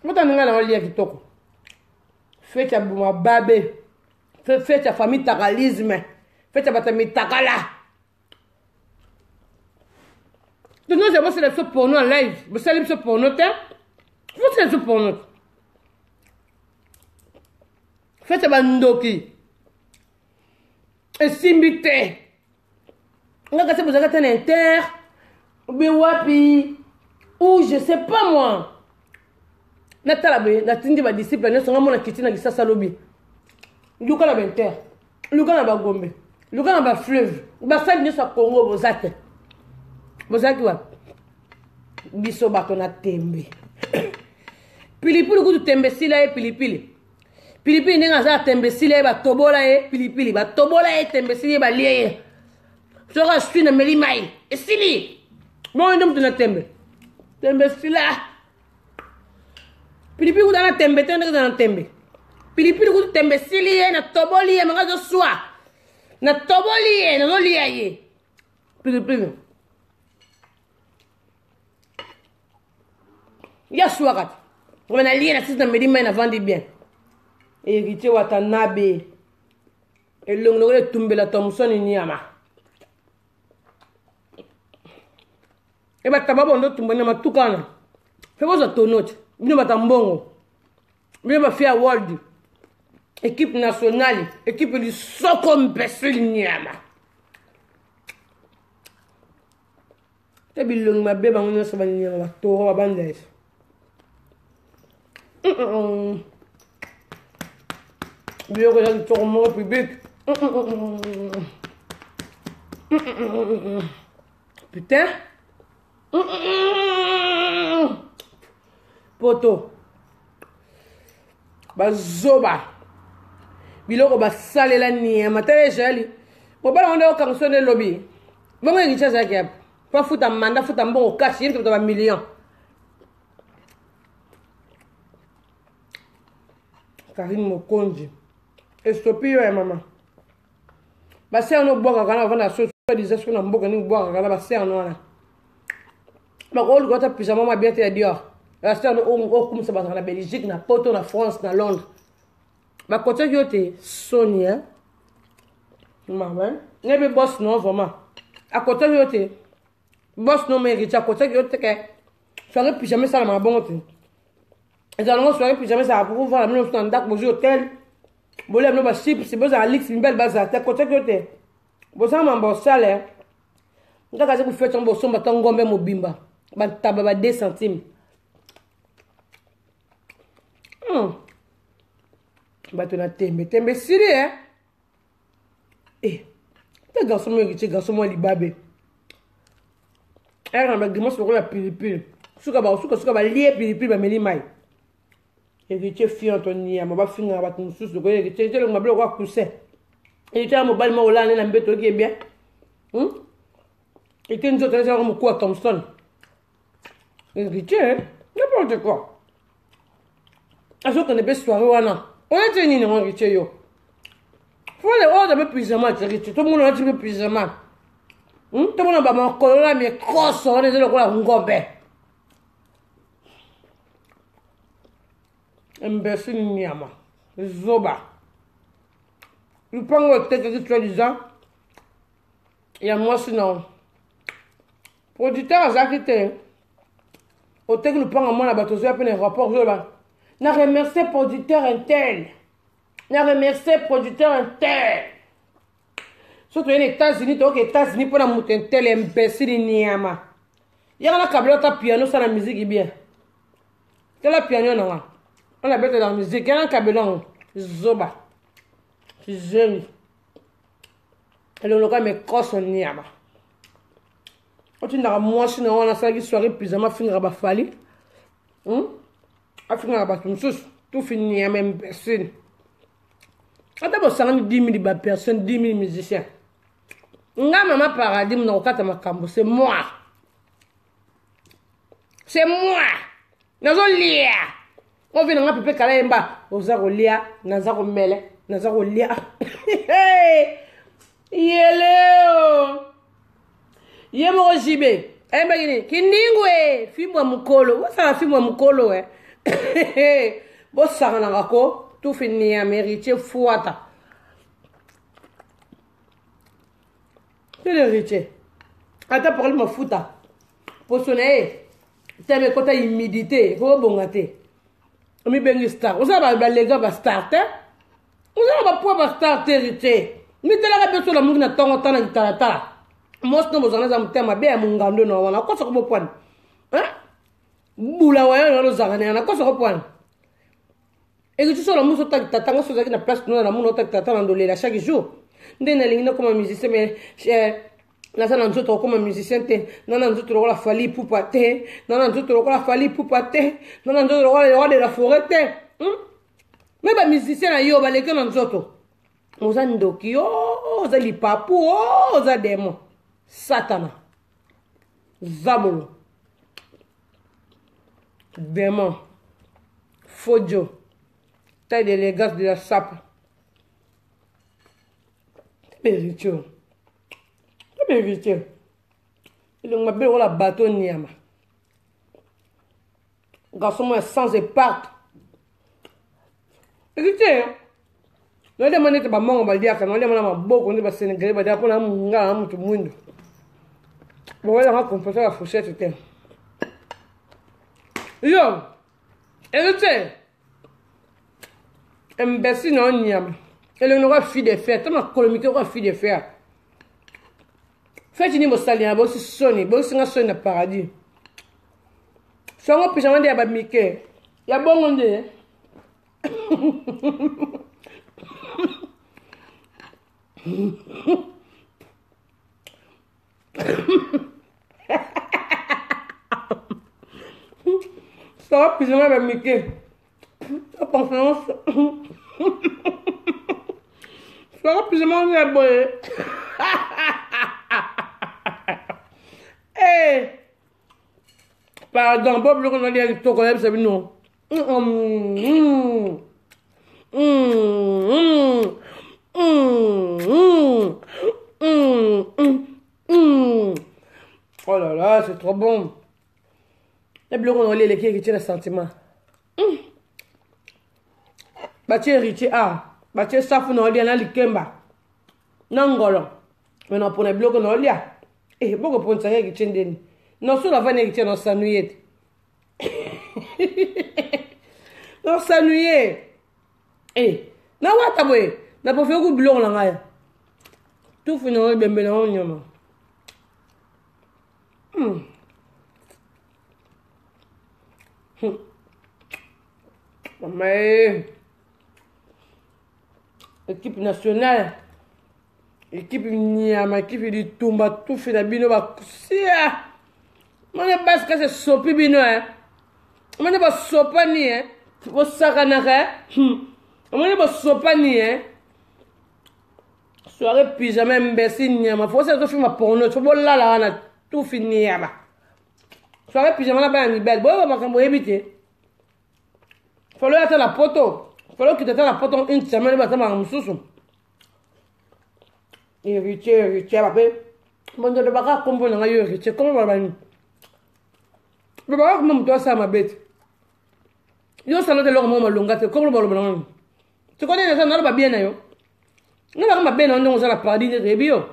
Mota nga na wali kitoko. Fête ya buma babe. Fête ya famille takalisme. Fête ya batami takala. Donc nous avons fait pour nous en live. Vous allez faire pour nous, vous allez faire pour nous. Faites bandoki. Et simbite. On a cassé vous avez un inter. Ou wapi. Ou je sais pas moi. Natalabe, natindi ba disciple, ne songa mona kitina ki sasa lobi. Luka na benter. Luka na ba gombe. Luka na ba fleuve. Ba sabi ne sa Congo bozate. Bozaki wa biso bato na tembe. Pilipili kutu tembe sila e pilipili. Pilipili nenga za tembe sila e ba tobola e pilipili. Ba tobola e tembe sila e ba liye e. Soka sui na meli mai. E sili. Bon endo mtu na tembe. Tembe sila. Pilipili kutu na tembe tende kutu na tembe. Pilipili kutu tembe sili e na toboli e mga zo sua. Na toboli e na zo liya e. Pilipili. Ya suakat. On a lié la site de Médima et vendre bien. Et Riche Watanabe. Et l'ongole tombe la Thomson et Niama. Et bah tababo ndo tombe na tukana. Fais-moi ça ton note. Bino batambongo. Bino ba faire world. Équipe nationale, équipe du Sokom Pessil Niama. Tabi long ma beba ngono sa banyama ba to ba bandes. Bien que j'ai tourné mon public. Putain. Poto. Bazoba. Biloko basale la niya. Matele jali. Mobala wanda okansone lobby. Bongo ngicha zaki hapa. Pas futa manda futa mbongo cash yini kutoka million. Karine Mokonji. Estopio ya mama. Basi ono boka kana vana so disait que na mboka ni boka kana basi ono na. Ba ko lu gota pyjama ma biete ya Dior. Basi ono o comme ça na Belgique na Porto na France na Londres. Ba kote yote Sonia. Maman, nebe boss no vraiment. A kote yote boss no mérite a kote yote ke. Soirée pyjama ça na bongo tu. Et alors, soirée pyjama, ça va pour voir la même chose dans le hôtel. Bon, là, nous, chips, c'est besoin d'Alix, une belle base à terre, côté côté. Bon, ça m'a bon salaire. Nous avons fait faire un bon son, bâton gombe, mon bimba. Bah, 2 centimes. Bah, tu as tembe, sérieux, hein? Eh, t'es garçon, moi, tu es garçon, moi, libabé. Elle a un sur la pilipili. Souka, lié pilipili, bah, meli mai. Et tu es fier Anthony, ma va finir avec une source de quoi tu es le mablo quoi pousser. Et tu as mon bal mola na mbeto qui est bien. Et tu nous autres ça comme quoi Thompson. Et tu es n'importe quoi. À ce qu'on est bien soirée wana. On a tenu non riche yo. Faut les ordres de pyjama riche. Tout le monde a un petit peu pyjama. Tout le monde a mon colola mais cross on est le quoi ngombe. Imbécile Niama. Zoba. Il prend le tête de soi-disant. Il y a moi sinon. Producteur à Zakite. au tek nous prend moi la bateau sur un rapport na remercier producteur intel na remercier producteur intel surtout les États-Unis donc États-Unis pour la monter tel imbécile niama ya na kabla ta piano ça la musique bien la piano non on la bête dans la musique ya na kabla zoba j'aime le local me crosse niama tu n'as moi si on a ça qui soirée pyjama finira ba fali a finira ba tout fini à même personne ata ça 10 000 personnes 10 000 musiciens nga mama paradis na okata makambo c'est moi nazo lia on vient nga pepe kala emba oza ko lia naza ko mele naza ko lia yeleo Yemo jibe. Bagini. Kindingwe. Fimwa mukolo. Wasa la fimwa mukolo Bo sarana rako. Tout fini à mériter fouata. C'est l'héritier. Attends, pour ma fouta. Pour sonner. T'as mes côtés humidité. Faut bongate. On mi bengi star. Vous avez les gars va starter. Vous avez pas starter héritier. Mais t'es là besoin la mouna tongo tana tala. Most no bozana za mutema be ya mungando no wana kosa ko pwan bula wa yo zangana na kosa ko pwan e que tu so la muso ta tanga so na place no na muno ta tata ndolela chaque jour ndena lingina comme musicien mais la sana nzoto comme musicien te nana nzoto la fali pupa te nana nzoto la fali pupa te nana nzoto la roi de la forêt te mais ba musicien na yo ba leke na nzoto oza ndoki oza lipapu oza demo Satana Zabolo Démon Fodio taille d'élégance de la sape Héritier il m'a appelé la bateau niama garçon moi sans épargne héritier non demande te ba mongo ba dia kana non demande ma boko ndi ba sénégalais ba dia pona munga mutu mundo bon là on peut la fourchette te yo héritier imbécile non niama elle n'aura fille de fer tellement colomique aura fille de fer fait ni mo salia bo si soni bo si nga soni na paradis songo pyjama de ba mike ya bongo nde ça va pyjama ba mike ça pense ça va pyjama de boy pardon, Bob le qu'on a dit avec toi quand même, c'est non. Oh là là, c'est trop bon. Les bleus qu'on a dit les qui retiennent le sentiment. Bâti héritier, bâti safou on a dit à l'ikemba. Nangolo. Maintenant pour les bleus qu'on a dit. Beaucoup pour ça qui tient des. Non, sur la vanne qui tient s'ennuyer. Non, s'ennuyer. Na wata boy. Na pas fait coup blond là. Tout fini on bien bien on nyama. Mais équipe nationale. Équipe nyama, équipe du Tumba, tout fait la bino ba sia. Mane parce que c'est sopi bino Mane ba sopa ni Wo sakana Mane ba sopa ni Soirée pyjama imbécile nyama. Faut ça to film porno, tu vois là na tout fini yaba. Soirée pyjama na ba ni belle. Boy makambo ebité. Faut le attendre la poto. Faut le quitter la poto une semaine ba ta ma mususu. Héritier, papa. Bon, je ne vais pas comprendre un héritier. Comment va venir? Je ne vais pas comment toi ça ma bête. Yo, ça n'a pas l'air de longa. Comment va le tu connais ça, n'a pas bien. N'a pas bien, on a la paradis de Rébio.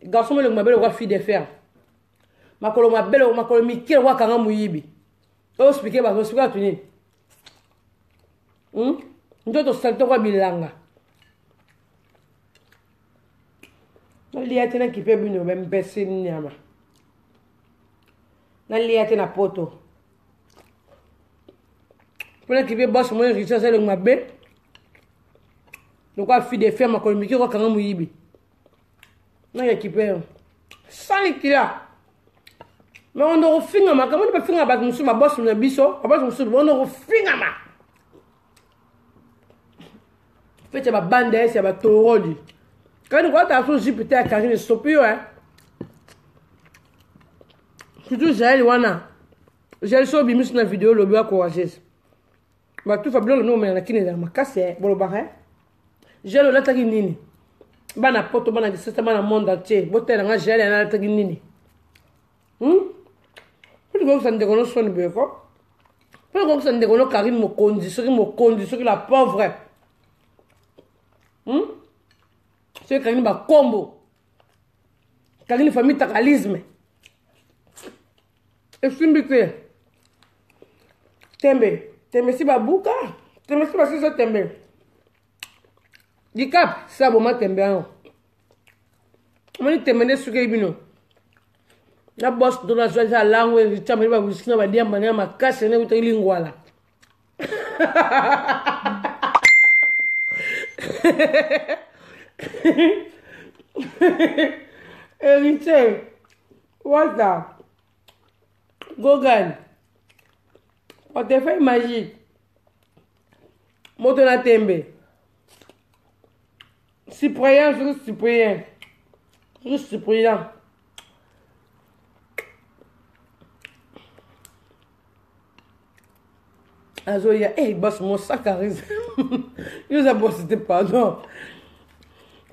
Garçon, le mabel aura fille de fer. makolo mabele makolo mike wa kanga muyibi o expliquer ba expliquer tu ni ndoto salto kwa bilanga nalia tena kipe bino bempesi nyama nalia tena poto pona kipe boss mo richa sele mabe donc a fi de faire makolo mike wa kanga muyibi na ya kipe sali kila mais on doit finir ma comment on peut finir avec monsieur ma boss na biso boss monsieur on doit finir ma fait ya ba bande ya ba torodi quand on va sur Jupiter Karine Sopio hein surtout j'ai wana j'ai so bi mis na vidéo lobi encourageuse ba tout fablo no mais na kine na makase bolo ba hein j'ai le lataki nini bana poto bana disata bana monde entier botela nga j'ai na lataki nini Pourquoi ça ne déconne pas son béco? Pourquoi ça ne déconne pas Karine Mokondi, ceux qui la pauvre? Ceux qui Karine ba combo. Karine famille takalisme. Et Simbike. Tembe si babuka. Tembe si basi so tembe. Dikap, ça bon ma tembe an. Mani tembe ne suke ibino. La boss de la joie à langue et tu vas vous dire dire manière ma casse ne vous lingwala héritier what's that Gogan on te fait magique moto na tembe Cyprien Azoya, boss, mon sacarise. Nous avons cité pardon.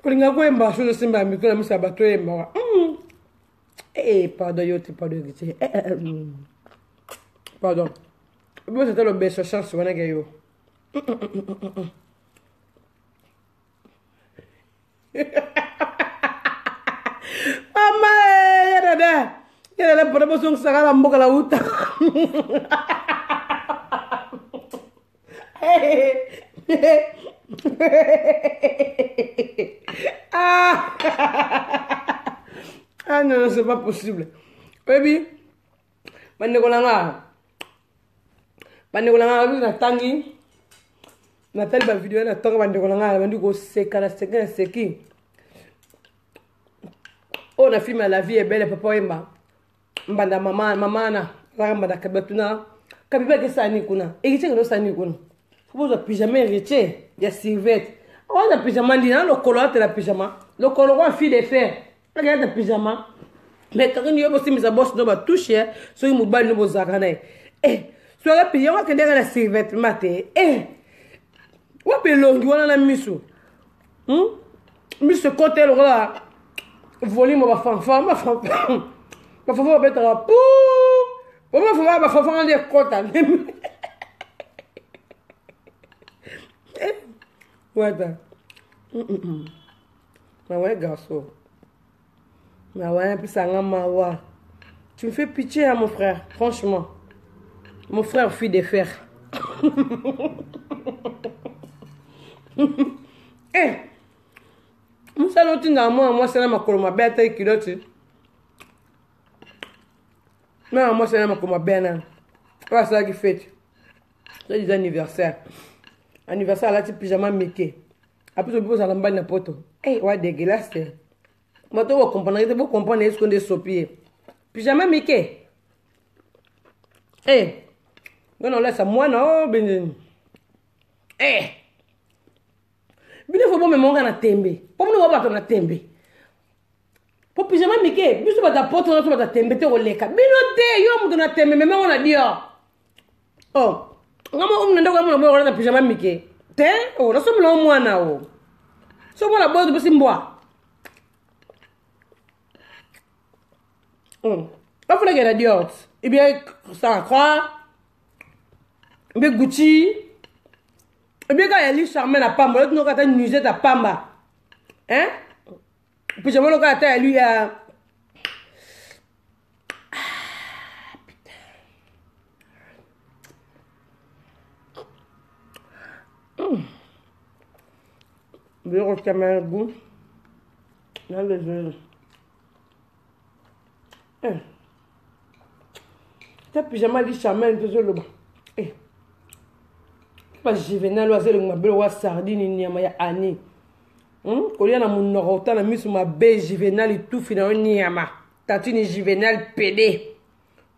Quand il y a un marché de Simba, mais quand il y a un bateau, pardon, yo, t'es pas de héritier. Pardon. Moi, c'était le best chance, on a gagné. Maman, il y a la promotion que ça va la la outa. Ah non, c'est pas possible. Baby, Bandekolanga, na tangi. Nathalie ba vidéo na tangi Bandekolanga, bandu go seki. Oh, na film La vie est belle, papa Emba. Mbanda mama na, mbanda kabetuna. Kabiba ke sani kuna. Egiche no sani kuna. Faut pas pyjama héritier, il y a Sylvette. On a pyjama dina le collant la pyjama. Le collant fille de fer. Regarde le pyjama. Mais quand il y a aussi mes boss no ba toucher, so mu ba no bozakana. So la pyjama que derrière la Sylvette maté. Wa pe longi wana na miso. Miso côté là. Volume ba fanfan, ba fanfan. Ba fanfan ba betara pou. Ba fanfan ba fanfan de kota. Ouais, mais ouais, garçon. Mais ouais, puis ça m'a tu me fais pitié, hein, mon frère, franchement. Mon frère, fille de fer. Moussa l'autre moi, c'est là ma colombe bête et culotte. Non, moi, c'est là ma colombe bête. Voilà ça qui fait. C'est des anniversaires. Anniversaire là, tu pyjama Mickey. Après, tu peux aller na poto. Ouais, dégueulasse. Moi, tu vas comprendre ce qu'on est sopier. Pyjama Mickey. Non, là, ça moi, non, ben. Bine faut bon me monga na tembe. Pour nous va na tembe. Pour pyjama Mickey, biso ba da poto na so ba da tembe te oleka. Bino te yo mu na tembe me on a dit oh. Ngamo nenda kwa mwana na pyjama Mickey. Te o na so mwana mwana o. So mwana bodo bisi mbwa. Pas faut la diot. Eh bien ça croit. Eh bien Gucci. Eh bien quand elle charme la pamba, l'autre n'a pas nuisé ta pamba. Hein? Pyjama no kata lui a Je vais un goût. Dans le jeu. Tu as pyjama dit chamel de le bas. Pas Juvenal ou le mabel ou sardine ni ya ani. Kolia na mon norota na mis ma be Juvenal et tout fina ni ama. Tatine Juvenal PD.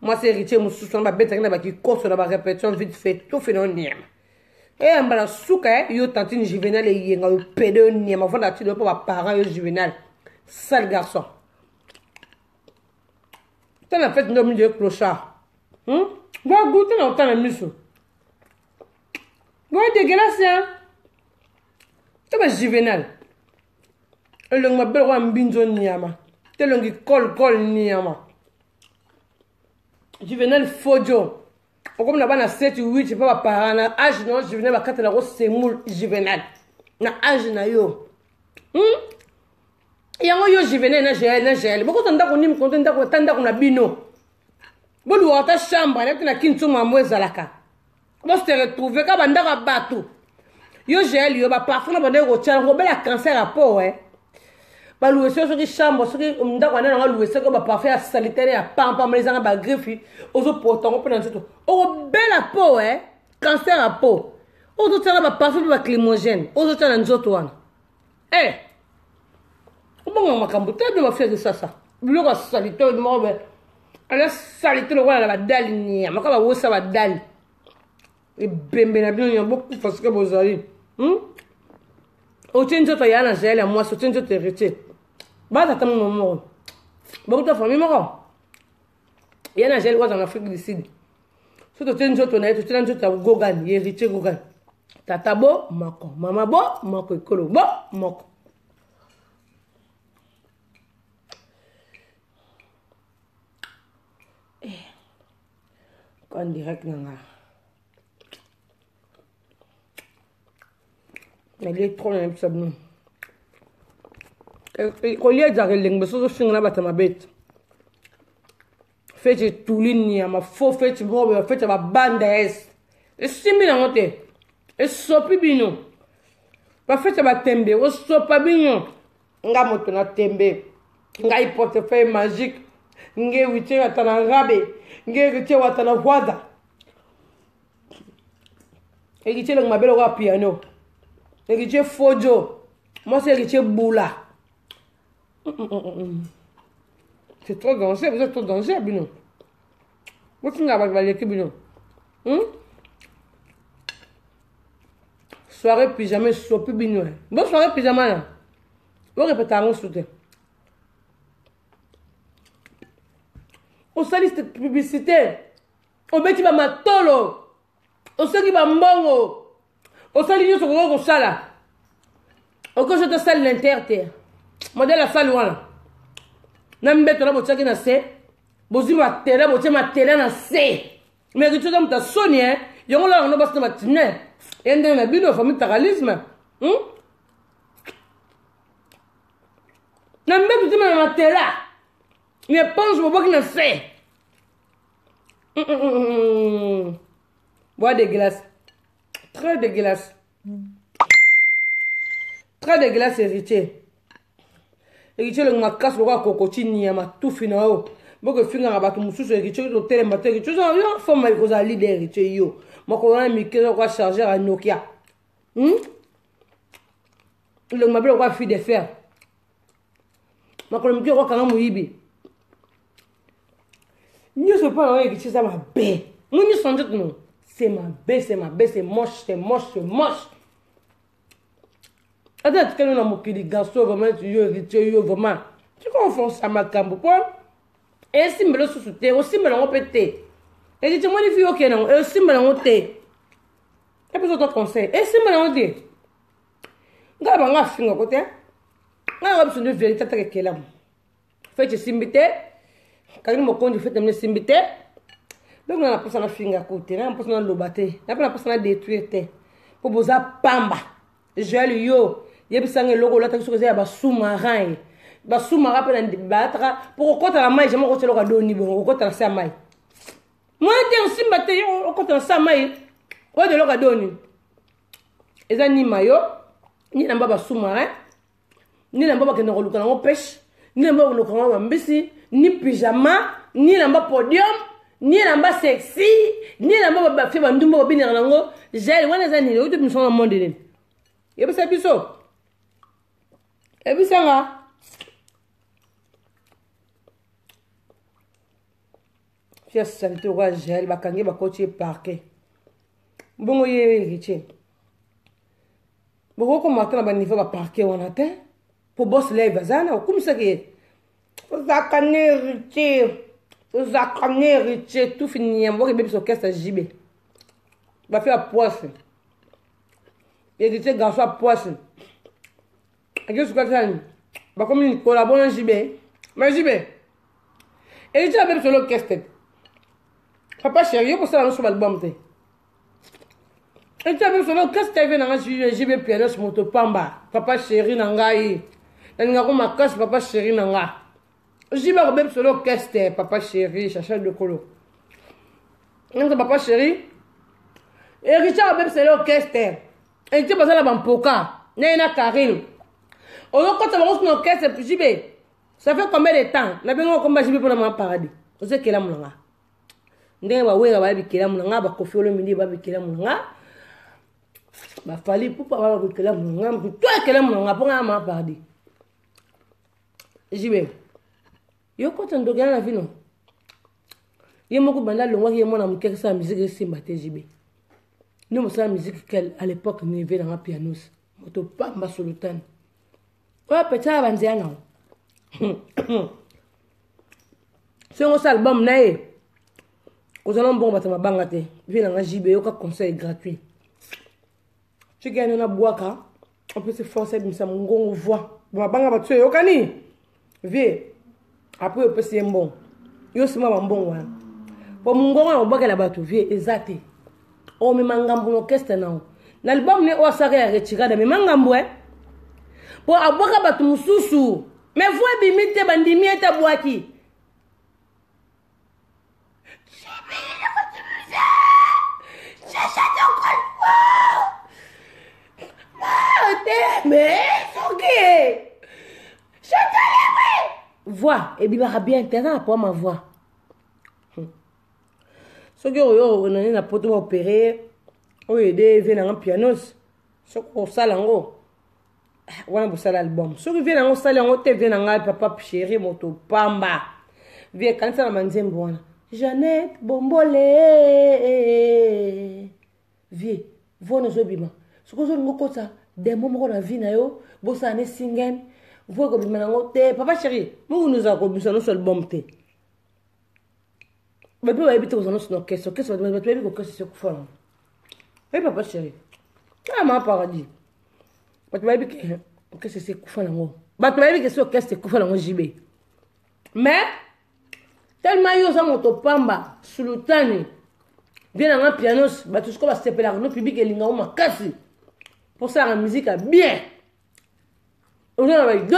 Moi c'est héritier mon sous ma bête na ba ki koso na ba répétition vite fait tout fina ni ama. Et en bala souka yo tantine Juvenal et yenga PD ni ama voilà tu dois pas parents yo Juvenal. Sale garçon. T'as la fête de clochard. Va goûter dans ta miso. Ouais, dégueulasse, hein? Tu vas Juvenal. Le m'appelle roi Mbinzo Niama. Tu le col Niama. Juvenal Fojo. Comme là-bas, na 7 ou 8, je peux pas parler. Na âge, non, Juvenal va 4 la rose, c'est moule Juvenal. Na âge, na yo. Yango yo Juvenal, na gel. Beaucoup t'en d'accord, ni me content d'accord, t'en d'accord, na bino. Bon, ou à ta chambre, là, tu n'as qu'une somme à moi, Zalaka. Moi, je te retrouve, quand on a bateau. Yo, j'ai lu, parfois, on a des routiers, on a un cancer à peau, hein. Bah, louer sur les chambres, sur les on a loué ça, comme parfait, à sanitaire, à pam, les gens à griffe, aux autres potons, on peut dans tout. Oh, belle à peau, hein. Cancer à peau. Aux autres, on a parfait, à climogène. Aux autres, on a un autre. Eh! Comment on m'a camboté, de ma faire de ça. Le roi sanitaire, de moi, elle a salité le roi, elle va dalle, ni à ma cama, où ça va dalle. Et ben bien, il y a beaucoup parce que vous allez. Au tien de toi, il y a un gel à moi, au tien de tes héritiers. Bah, ça t'a mon moment. Beaucoup de famille, moi. Il y a un gel en Afrique du Sud. Si tu tiens de toi, tu tiens de toi, Gogan, héritier Gogan. Tata bo, mako. Mama bo, mako, écolo bo, mako. Quand direct, nanga. Elle est trop bien, ça. Quand il y a des règles, mais ça, je suis ma bête. Fait tout ligne, ma faux fait, bon, fait ma bande est. Et si bien en tête. Et sopi bino. Pas fait ma tembe, ou sopa bino. Nga moto na tembe. Nga portefeuille magique. Nga wite watana rabe. Nga wite watana voisa. Et qui tient le mabel au piano. Héritier Fojo. Moi, c'est héritier Boula. C'est trop dangereux. Vous êtes trop dangereux, Bino. Vous êtes pas l'équipe, Bino. Soirée pyjama, sopi Bino. Bon, soirée pyjama, là. Vous répétez à mon soutien. Au salut cette publicité. Au bêti va matolo. Au salut va mbongo. Au salut nous sommes au sala. Au que je te sale l'interterre. Modèle la salle là. N'embête la botia qui n'a se. Bozi ma télé, botia ma télé n'a se. Mais que tu as ta sonia, y'ont là on a basta matinée. Et on a bien de famille taralisme. N'embête tu ma télé. Mais pense au bois qui n'a se. Bois dégueulasse. Très dégueulasse. Très dégueulasse, héritier. Héritier, le macasse, le roi cocotine, il ma tout finao. Beaucoup de filles à battre mon sous, héritier, l'hôtel, matin, héritier, il faut ma cause à l'idée, héritier, yo. Moi, quand on a mis que le charger à Nokia. Le mabel, le roi fille de fer. Moi, quand on a mis que le roi quand on a mis. Nous sommes pas héritier, ça m'a bé. Nous ne sommes pas non. C'est ma baie, c'est moche, c'est moche, c'est moche. Attends, tu as un garçon, vraiment, tu es vraiment. Tu confonds ça, ma cambo, quoi. Et si me le sous-souté, aussi me l'ont pété. Et dis moi, les filles, ok, non, et aussi me l'ont té. Et puis, d'autres conseils. Et si me l'ont té. Regarde, on a fini à côté. On a besoin de vérité, t'as qu'elle a. Faites simbité. Quand il m'a conduit, faites simbité. Donc, on a pas ça finger à côté, on a pas ça lobaté, on a pas ça détruire. Pour vous pamba. Je yo, il y a un logo là, tu as un sous-marin. Un sous-marin pour débattre. Pour qu'on la maille, je m'en retire le dos niveau, au côté de la maille. Moi, je suis battu au côté de la maille. Quoi de l'eau à donner? Et ça, ni maillot, ni na baba sous-marin ni na baba kende koluka nango pêche ni na baba koluka nango mbisi ni pyjama ni na baba podium ni na baba sexy ni na baba fe bandumba babinaka nango gel wana eza nini oyo biso na monde nini yebisa biso ebisanga fia salite oka gel bakangi bakoti parquet bongo ye héritier boko komata na baniveau baparquet wana te po boss lève azana okumisaki ye ozaka ne héritier tout fini yambo ke bebisa orchestre jibe bafe ya poisse héritier garçon ya poisse ake sukatani bakomi kolabona jibe ma jibe héritier abebisa orchestre papa chéri yoko sala no so album te et tu as vu solo qu'est-ce que tu as vu dans JB piano sur moto pamba papa chéri nangai nanga ko makas papa chéri nanga JB ko beb solo qu'est-ce que papa chéri chacha de kolo nanga papa chéri et Richard beb solo qu'est-ce que et tu pasala bampoka na Karine on quand ça va sur qu'est-ce JB ça fait combien de temps na bengo komba JB pour na paradis on sait que la mulanga ndenge ba wera ba bikela mulanga ba kofi olo mindi ba bikela mulanga ba fali pupa ba bikela mulanga toi kela mulanga ponga ma pardi jibe yo ko tando gana na vino ye moko banda longwa ye mona mukeke sa musique simba te jibe nous mo sa musique quelle à l'époque ni ve na pianos moto pamba solutan wa peta banzia na so ngo album na e aux allons bon batama bangate vi na JB yoka conseil gratuit tu gagnes na boaka on peut se forcer bimsa ngongo voix ba banga batue yokani vi après on peut se bon yo sima ba bon wa po ngongo na boaka la batu vi ezate o me mangambu no kesta na l'album ne o saka ya retirada me mangambu po aboka batu mususu me voix bimite bandimi eta boaki voix et bien bien intérêt pour ma voix ce que yo on a poto opérer o aider venir en pianos ce qu'on salango wana bo sala album ce que vient en salango te vient en papa chéri moto pamba vie quand ça manzembo wana Jeannette Bombolé vie vono zobima ce que zo ngokota demo moko na vie na yo bosa ne singen vous ko bima ngote papa chéri vous nous a robisa no seul album te ba pe ba ebite ko no no keso ba pe ko keso ko fona eh papa chéri ah ma paradis ba pe ba ebite ko keso ko fona ngo ba pe ba ebite so keso ko fona ngo jibe mais tellement yo za moto pamba sultani bien en pianos ba tout ce ko ba sepela no public elinga o makasi pour ça la musique est bien on a avec deux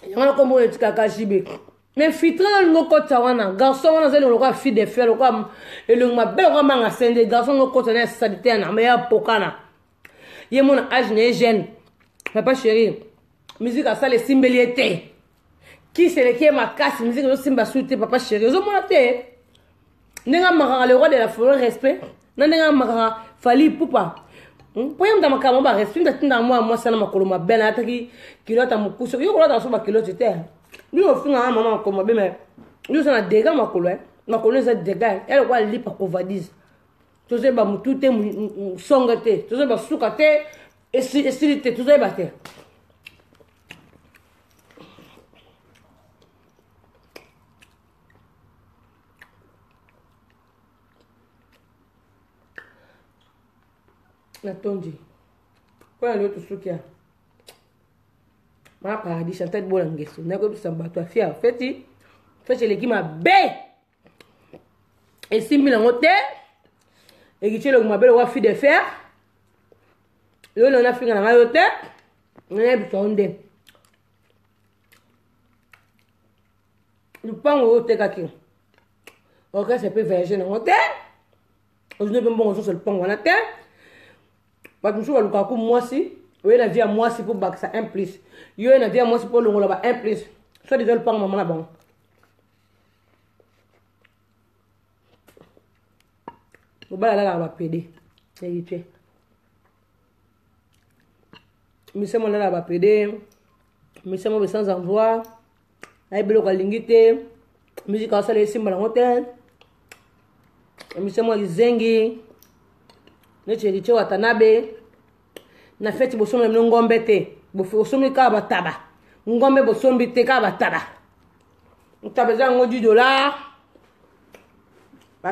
il y a comme on est kakajibe mais filtre le côté wana garçon wana zeli le quoi fille de fer le quoi et le ma belle quoi manga sende garçon le côté na sanitaire na mais ya pokana ye mon âge ne jeune papa chéri musique à ça les simbeliété qui c'est le qui ma casse musique le simba souté papa chéri zo monate nenga mara le roi de la forêt respect nenga mara fali pupa poyam da makamo ba respect ndatinda moi sana makolo mabena ataki kilota mukuso yo kolota so ba kilota te ni o finga mama ko mabe me yo sana dega makolo makolo za dega elle kwa lipa covadise to ze ba mutute songate to ze ba sukate esirite to ze ba te na tondi kwa leo tusukia ma paradis chantait bola ngeso na ko bisamba to afia feti feti le kima be et simbi na ngote et qui le mabele wa fi de fer le on a finga na yote na bitonde le pan o te kaki ok c'est peut verger na ngote on ne peut bon sur le pan wana te bato mosusu baluka ku mwasi oye na vie ya mwasi mpo bakisa 1 plus yo na vie ya mwasi mpo longola ba 1 plus so deja lupanga mama na bango mobala alalaka bapede eyi te misemo alalaka bapede misemo be sans envoi aye biloko alingi te musike asala esimba nango te misemo lizengi neti eritie watanabe na feti bosombi na bino ngombe te bosombi kaka bataba ngombe bosombi te kaka bataba ntaba eza yango $10